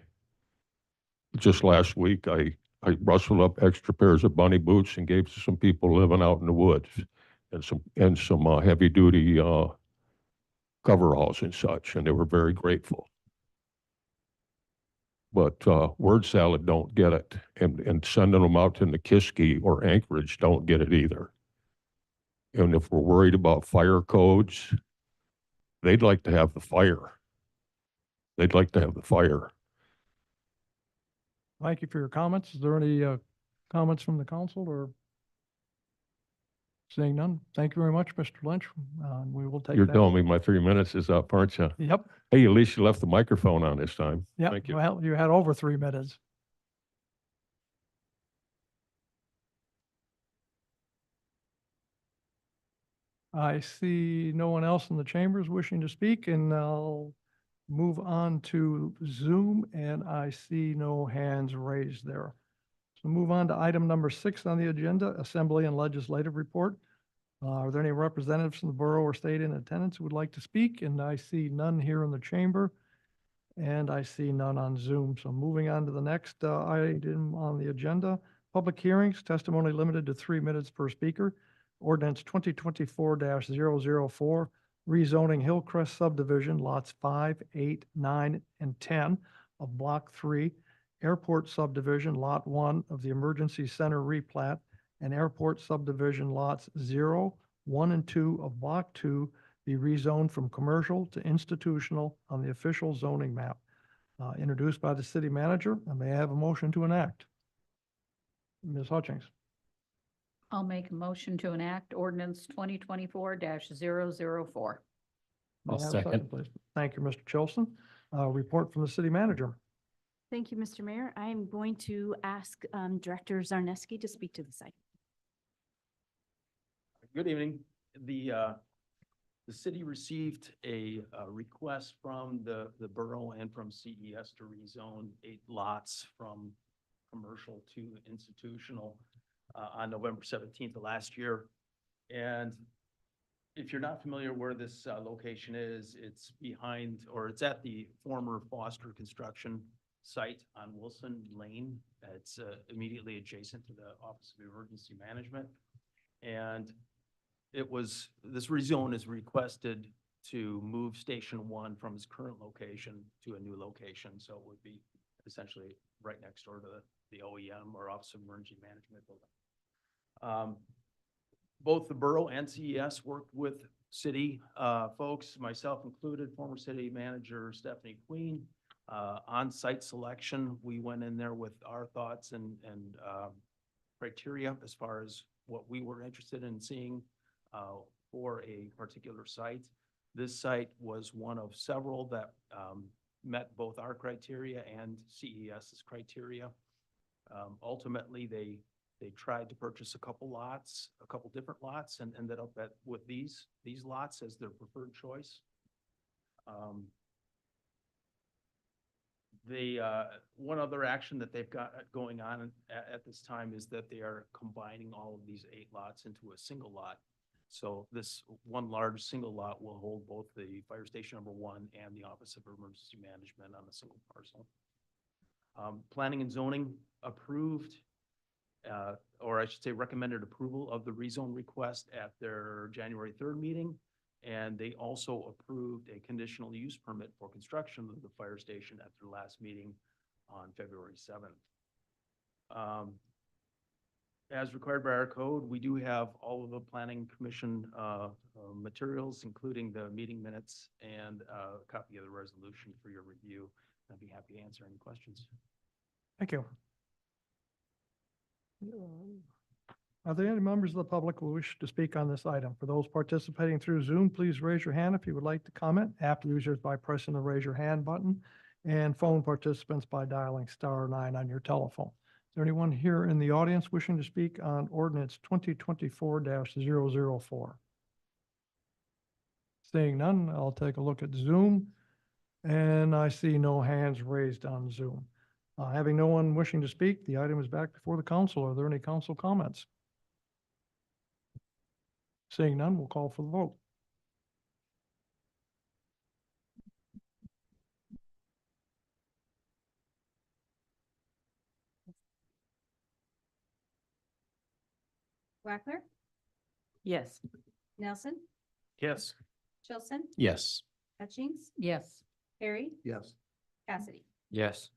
Just last week, I I rustled up extra pairs of bunny boots and gave to some people living out in the woods and some heavy duty coveralls and such, and they were very grateful. But word salad don't get it, and sending them out to Nikiski or Anchorage don't get it either. And if we're worried about fire codes, they'd like to have the fire. They'd like to have the fire. Thank you for your comments. Is there any comments from the council or? Seeing none. Thank you very much, Mr. Lynch. We will take You're that. telling me my 3 minutes is up, aren't you? Yep, Hey, at least you left the microphone on this time. yep. Thank you. Well, you had over 3 minutes. I see no one else in the chambers wishing to speak, and I'll move on to Zoom, and I see no hands raised there. So move on to item number 6 on the agenda, Assembly and Legislative Report. Are there any representatives from the borough or state in attendance who would like to speak? And I see none here in the chamber, and I see none on Zoom. So moving on to the next item on the agenda, public hearings, testimony limited to 3 minutes per speaker. Ordinance 2024-004, rezoning Hillcrest subdivision lots 5, 8, 9, and 10 of Block 3, Airport subdivision Lot 1 of the Emergency Center replat, and Airport subdivision lots 0, 1, and 2 of Block 2 be rezoned from commercial to institutional on the official zoning map. Introduced by the city manager. And may I have a motion to enact? Ms. Hutchings. I'll make a motion to enact ordinance 2024-004. May I I'll have a second. please? Thank you, Mr. Chilson. Report from the city manager. Thank you, Mr. Mayor. I am going to ask Director Zarneski to speak to this item. Good evening. The city received a request from the borough and from CES to rezone 8 lots from commercial to institutional on November 17th of last year. And if you're not familiar where this location is, it's behind, or it's at the former Foster Construction site on Wilson Lane. It's immediately adjacent to the Office of Emergency Management. And this rezone is requested to move Station 1 from its current location to a new location. So it would be essentially right next door to the OEM or Office of Emergency Management building. Both the borough and CES worked with city folks, myself included, former city manager Stephanie Queen. On site selection, we went in there with our thoughts and criteria as far as what we were interested in seeing for a particular site. This site was one of several that met both our criteria and CES's criteria. Ultimately, they tried to purchase a couple different lots, and ended up with these lots as their preferred choice. One other action that they've got going on at this time is that they are combining all of these 8 lots into a single lot. So this one large single lot will hold both the fire station number 1 and the Office of Emergency Management on a single parcel. Planning and zoning approved, or I should say recommended approval of the rezone request at their January 3rd meeting. And they also approved a conditional use permit for construction of the fire station at their last meeting on February 7th. As required by our code, we do have all of the planning commission materials, including the meeting minutes and a copy of the resolution for your review. I'd be happy to answer any questions. Thank you. Are there any members of the public who wish to speak on this item? For those participating through Zoom, please raise your hand if you would like to comment. App users by pressing the raise your hand button, and phone participants by dialing *9 on your telephone. Is there anyone here in the audience wishing to speak on ordinance 2024-004? Seeing none, I'll take a look at Zoom, and I see no hands raised on Zoom. Having no one wishing to speak, the item is back before the council. Are there any council comments? Seeing none, we'll call for the vote. Swackler, Yes. Nelson, Yes. Chilson, Yes. Hutchings, Yes. Harry, Yes. Cassidy. Yes.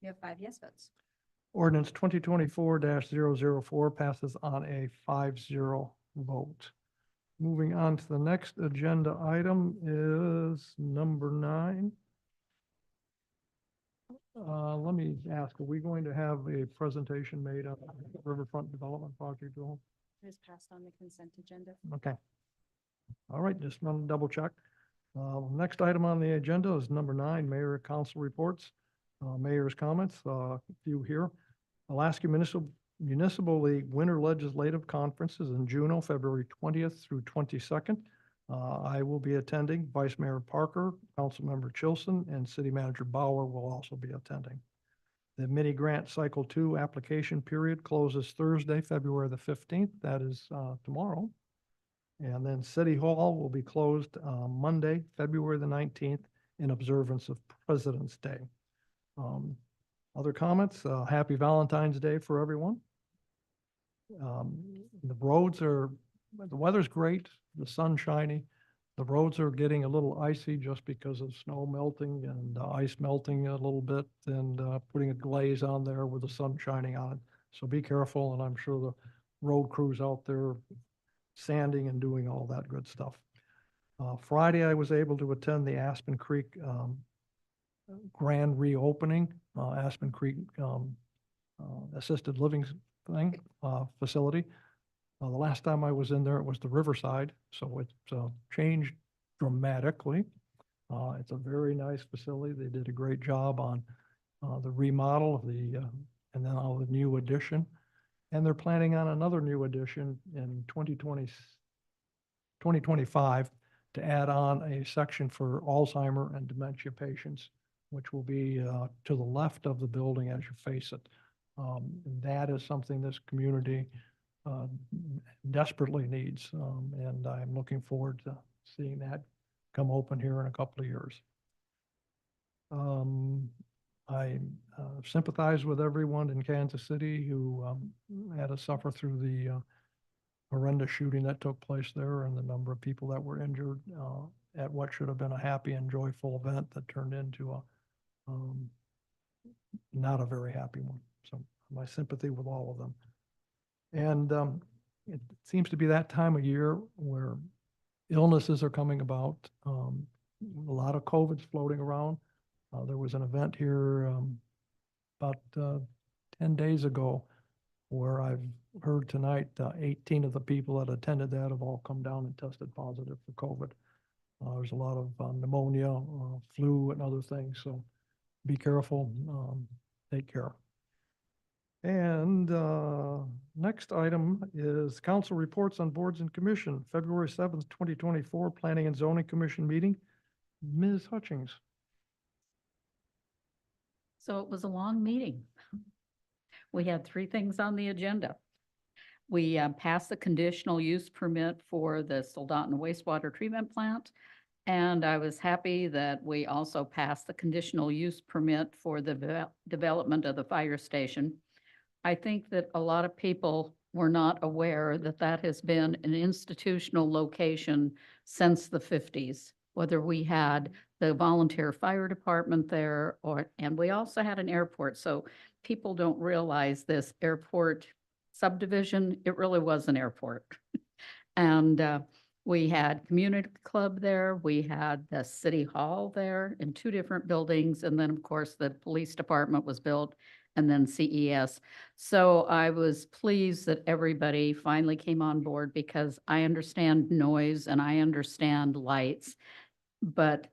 You have 5 yes votes. Ordinance 2024-004 passes on a 5-0 vote. Moving on to the next agenda item is number 9. Let me ask, are we going to have a presentation made on the Riverfront Development Project? Joel? It is passed on the consent agenda. Okay. All right, just want to double check. Next item on the agenda is number 9, Mayor and Council reports. Mayor's comments, a few here. Alaska Municipal League Winter Legislative Conferences in Juneau, February 20th through 22nd. I will be attending. Vice Mayor Parker, Councilmember Chilson, and City Manager Bauer will also be attending. The mini grant cycle 2 application period closes Thursday, February the 15th. That is tomorrow. And then City Hall will be closed Monday, February the 19th in observance of President's Day. Other comments? Happy Valentine's Day for everyone. The roads are, the weather's great, the sun's shiny. The roads are getting a little icy just because of snow melting and ice melting a little bit and putting a glaze on there with the sun shining on it. So be careful, and I'm sure the road crews out there sanding and doing all that good stuff. Friday, I was able to attend the Aspen Creek grand reopening, Aspen Creek assisted living thing, facility. The last time I was in there, it was the Riverside, so it's changed dramatically. It's a very nice facility. They did a great job on the remodel of the, and then all the new addition. And they're planning on another new addition in 2025 to add on a section for Alzheimer and dementia patients, which will be to the left of the building as you face it. And that is something this community desperately needs, and I'm looking forward to seeing that come open here in a couple of years. I sympathize with everyone in Kansas City who had to suffer through the horrendous shooting that took place there and the number of people that were injured at what should have been a happy and joyful event that turned into a not a very happy one. So my sympathy with all of them. And it seems to be that time of year where illnesses are coming about. A lot of COVID's floating around. There was an event here about 10 days ago where I've heard tonight 18 of the people that attended that have all come down and tested positive for COVID. There's a lot of pneumonia, flu, and other things. So be careful, take care. And next item is council reports on boards and commission, February 7th, 2024, Planning and Zoning Commission meeting. Ms. Hutchings. So it was a long meeting. We had 3 things on the agenda. We passed the conditional use permit for the Soldotna wastewater treatment plant. And I was happy that we also passed the conditional use permit for the development of the fire station. I think that a lot of people were not aware that that has been an institutional location since the 50s, whether we had the volunteer fire department there and we also had an airport. So people don't realize this airport subdivision, it really was an airport. And we had community club there, we had the city hall there in 2 different buildings. And then of course the police department was built and then CES. So I was pleased that everybody finally came on board because I understand noise and I understand lights, but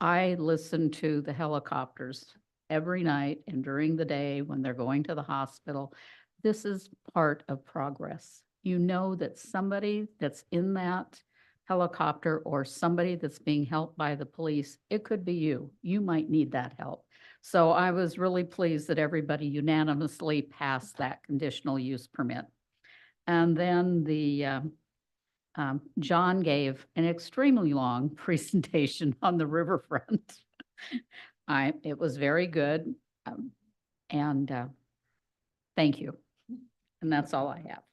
I listen to the helicopters every night and during the day when they're going to the hospital. This is part of progress. You know that somebody that's in that helicopter or somebody that's being helped by the police, it could be you. You might need that help. So I was really pleased that everybody unanimously passed that conditional use permit. And then the John gave an extremely long presentation on the riverfront. It was very good. And thank you. And that's all I have.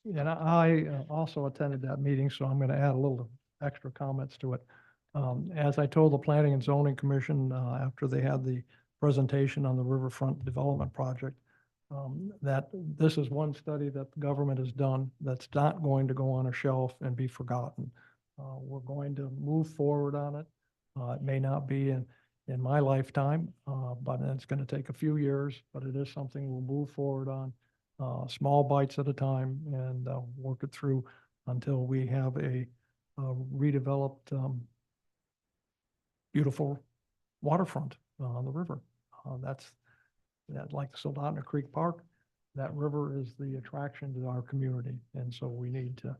And I also attended that meeting, so I'm going to add a little extra comments to it. As I told the Planning and Zoning Commission, after they had the presentation on the Riverfront Development Project, that this is one study that the government has done that's not going to go on a shelf and be forgotten. We're going to move forward on it. It may not be in my lifetime, but it's going to take a few years, but it is something we'll move forward on, small bites at a time, and work it through until we have a redeveloped, beautiful waterfront on the river. That's like the Soldotna Creek Park. That river is the attraction to our community, and so we need to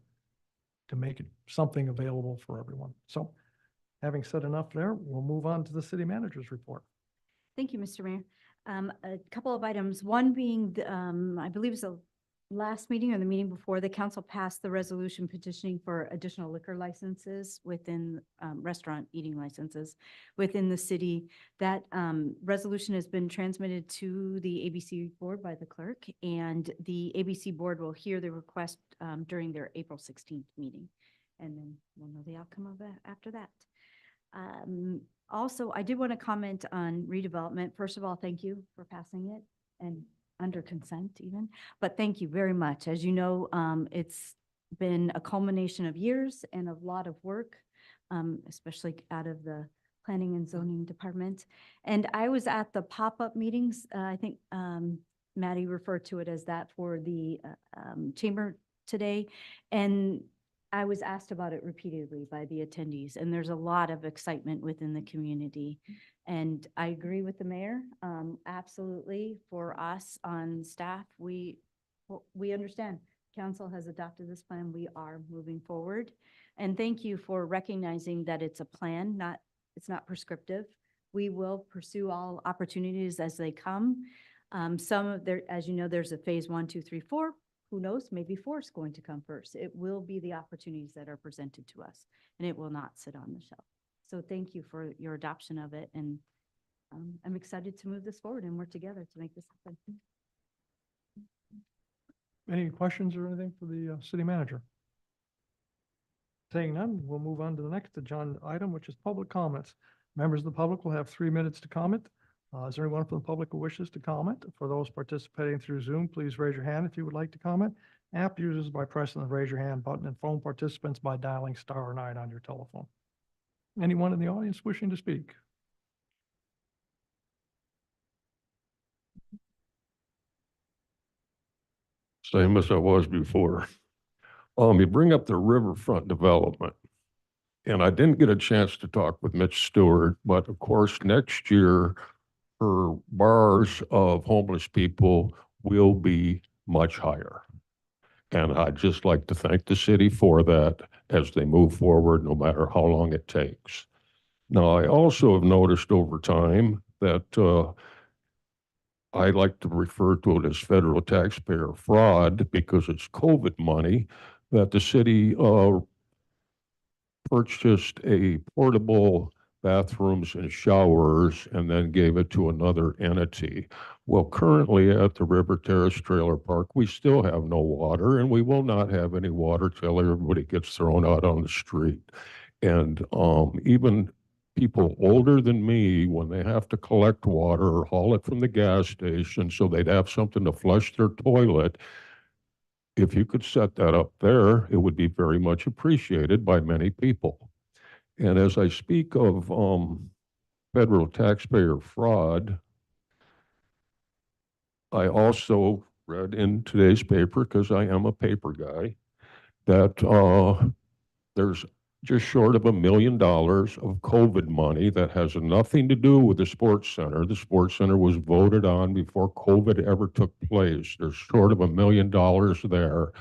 make it something available for everyone. So, having said enough there, we'll move on to the city manager's report. Thank you, Mr. Mayor. A couple of items, one being, I believe it's the last meeting or the meeting before, the council passed the resolution petitioning for additional liquor licenses within, restaurant eating licenses within the city. That resolution has been transmitted to the ABC board by the clerk, and the ABC board will hear the request during their April 16th meeting. And then we'll know the outcome of that after that. Also, I did want to comment on redevelopment. First of all, thank you for passing it and under consent even, but thank you very much. As you know, it's been a culmination of years and a lot of work, especially out of the planning and zoning department. And I was at the pop-up meetings. I think Maddie referred to it as that for the chamber today. And I was asked about it repeatedly by the attendees, and there's a lot of excitement within the community. And I agree with the mayor, absolutely. For us on staff, we understand council has adopted this plan. We are moving forward. And thank you for recognizing that it's a plan, it's not prescriptive. We will pursue all opportunities as they come. Some of there, as you know, there's a phase 1, 2, 3, 4. Who knows, maybe 4 is going to come first. It will be the opportunities that are presented to us, and it will not sit on the shelf. So thank you for your adoption of it, and I'm excited to move this forward and work together to make this happen. Any questions or anything for the city manager? Saying none, we'll move on to the next agenda item, which is public comments. Members of the public will have 3 minutes to comment. Is there anyone from the public who wishes to comment? For those participating through Zoom, please raise your hand if you would like to comment. App users by pressing the raise your hand button, and phone participants by dialing *9 on your telephone. Anyone in the audience wishing to speak? Same as I was before. You bring up the Riverfront development. And I didn't get a chance to talk with Mitch Stewart, but of course, next year, her bars of homeless people will be much higher. And I'd just like to thank the city for that as they move forward, no matter how long it takes. Now, I also have noticed over time that I like to refer to it as federal taxpayer fraud because it's COVID money, that the city purchased a portable bathrooms and showers and then gave it to another entity. Well, currently at the River Terrace Trailer Park, we still have no water, and we will not have any water till everybody gets thrown out on the street. And even people older than me, when they have to collect water or haul it from the gas station so they'd have something to flush their toilet, if you could set that up there, it would be very much appreciated by many people. And as I speak of federal taxpayer fraud, I also read in today's paper, because I am a paper guy, that there's just short of $1 million of COVID money that has nothing to do with the sports center. The sports center was voted on before COVID ever took place. There's short of $1 million there.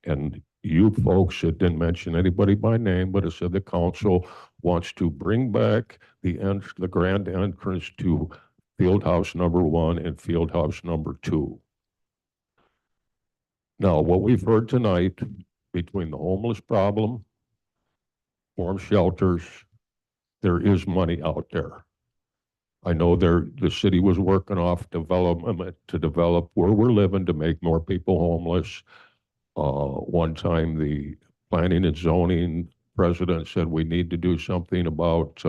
And you folks, it didn't mention anybody by name, but it said the council wants to bring back the grand entrance to Fieldhouse number 1 and Fieldhouse number 2. Now, what we've heard tonight between the homeless problem, warm shelters, there is money out there. I know the city was working off development to develop where we're living to make more people homeless. One time, the planning and zoning president said we need to do something about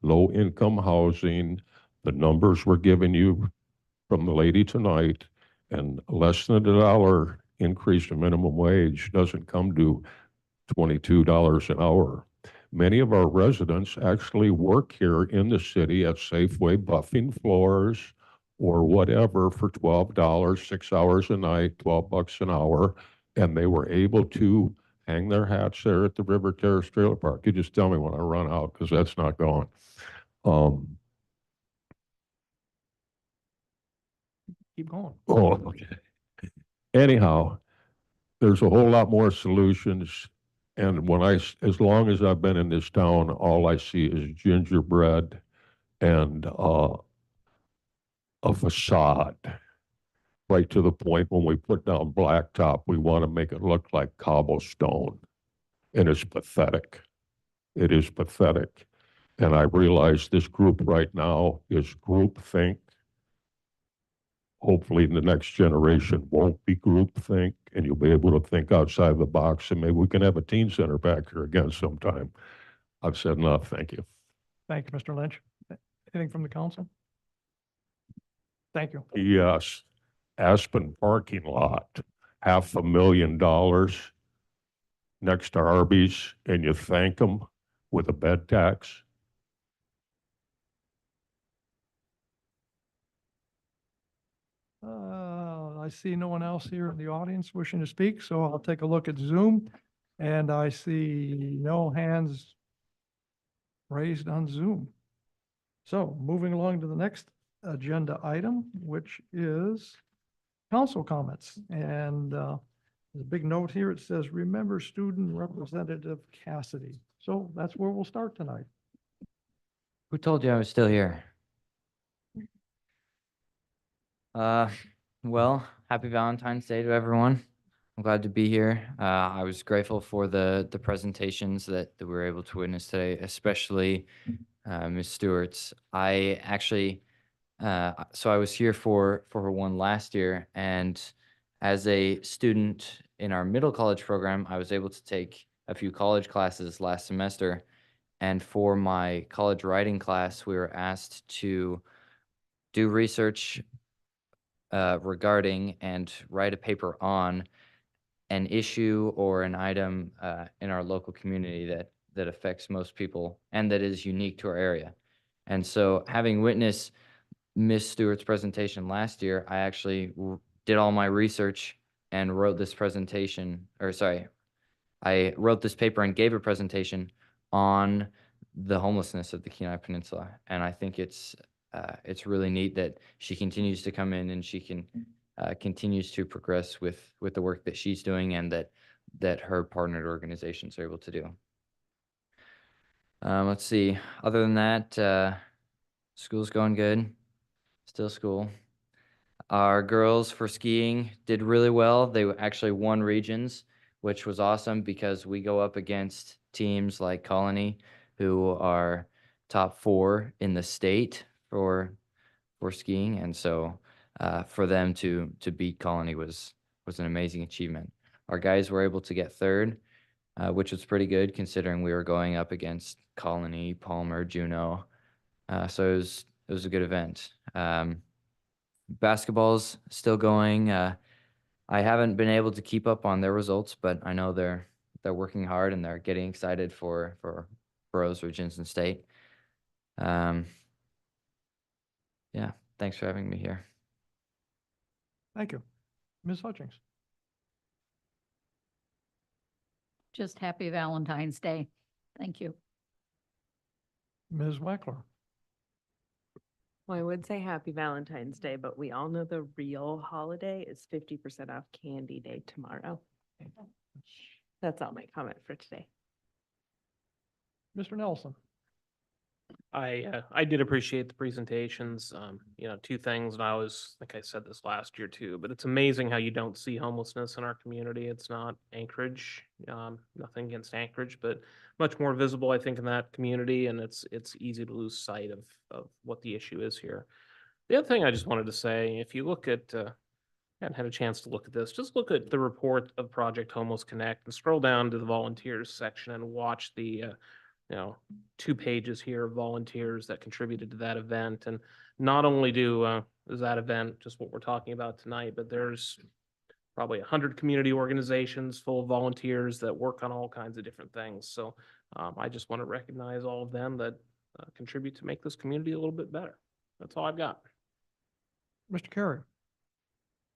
low-income housing. The numbers we're giving you from the lady tonight, and less than $1 increase in minimum wage doesn't come to $22 an hour. Many of our residents actually work here in the city at Safeway buffing floors or whatever for $12, 6 hours a night, $12 an hour, and they were able to hang their hats there at the River Terrace Trailer Park. You just tell me when I run out, because that's not going. Keep going. Oh, okay. Anyhow, there's a whole lot more solutions. And as long as I've been in this town, all I see is gingerbread and a facade. Right to the point when we put down blacktop, we want to make it look like cobblestone. And it's pathetic. It is pathetic. And I realize this group right now is groupthink. Hopefully the next generation won't be groupthink, and you'll be able to think outside the box, and maybe we can have a teen center back here again sometime. I've said enough. Thank you. Thank you, Mr. Lynch. Anything from the council? Thank you. Yes. Aspen parking lot, $500,000 next to Arby's, and you thank them with a bed tax. I see no one else here in the audience wishing to speak, so I'll take a look at Zoom, and I see no hands raised on Zoom. So moving along to the next agenda item, which is council comments. And there's a big note here. It says, remember Student Representative Cassidy. So that's where we'll start tonight. Who told you I was still here? Well, happy Valentine's Day to everyone. I'm glad to be here. I was grateful for the presentations that we were able to witness today, especially Ms. Stewart's. I actually, so I was here for her one last year, and as a student in our middle college program, I was able to take a few college classes last semester. And for my college writing class, we were asked to do research regarding and write a paper on an issue or an item in our local community that affects most people and that is unique to our area. And so having witnessed Ms. Stewart's presentation last year, I actually did all my research and wrote this presentation, or sorry, I wrote this paper and gave a presentation on the homelessness of the Kenai Peninsula. And I think it's really neat that she continues to come in and she continues to progress with the work that she's doing and that her partnered organizations are able to do. Let's see. Other than that, school's going good. Still school. Our girls for skiing did really well. They actually won regions, which was awesome because we go up against teams like Colony, who are top 4 in the state for skiing, and so for them to beat Colony was an amazing achievement. Our guys were able to get 3rd, which was pretty good considering we were going up against Colony, Palmer, Juneau. So it was a good event. Basketball's still going. I haven't been able to keep up on their results, but I know they're working hard and they're getting excited for Burroughs, Regions, and State. Yeah, thanks for having me here. Thank you. Ms. Hutchings. Just happy Valentine's Day. Thank you. Ms. Wackler. Well, I would say happy Valentine's Day, but we all know the real holiday is 50% off Candy Day tomorrow. That's all my comment for today. Mr. Nelson. I did appreciate the presentations. You know, 2 things, and I think I said this last year too, but it's amazing how you don't see homelessness in our community. It's not Anchorage, nothing against Anchorage, but much more visible, I think, in that community, and it's easy to lose sight of what the issue is here. The other thing I just wanted to say, if you look at hadn't had a chance to look at this, just look at the report of Project Homeless Connect and scroll down to the volunteers section and watch the, 2 pages here of volunteers that contributed to that event. And not only is that event just what we're talking about tonight, but there's probably 100 community organizations full of volunteers that work on all kinds of different things. So I just want to recognize all of them that contribute to make this community a little bit better. That's all I've got. Mr. Carey.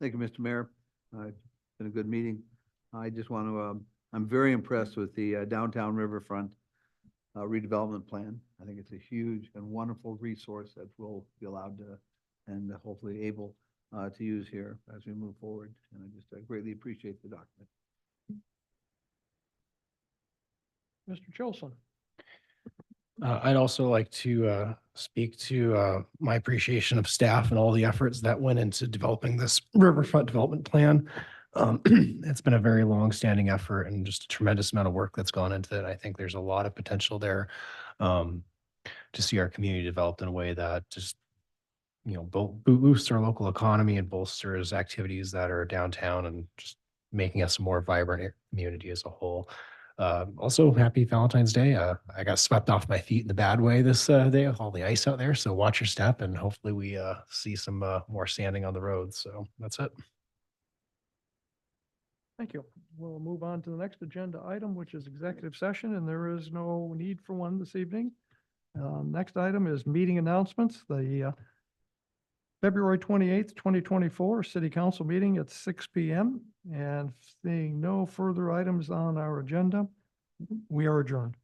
Thank you, Mr. Mayor. It's been a good meeting. I just want to, I'm very impressed with the downtown Riverfront redevelopment plan. I think it's a huge and wonderful resource that we'll be allowed to and hopefully able to use here as we move forward. And I just greatly appreciate the document. Mr. Chilson. I'd also like to speak to my appreciation of staff and all the efforts that went into developing this Riverfront development plan. It's been a very long-standing effort and just a tremendous amount of work that's gone into it. I think there's a lot of potential there to see our community developed in a way that just, boosts our local economy and bolsters activities that are downtown and just making us a more vibrant community as a whole. Also, happy Valentine's Day. I got swept off my feet in the bad way this day with all the ice out there. So watch your step and hopefully we see some more sanding on the roads. So that's it. Thank you. We'll move on to the next agenda item, which is executive session, and there is no need for one this evening. Next item is meeting announcements. The February 28th, 2024 City Council meeting at 6 p.m. And seeing no further items on our agenda, we are adjourned.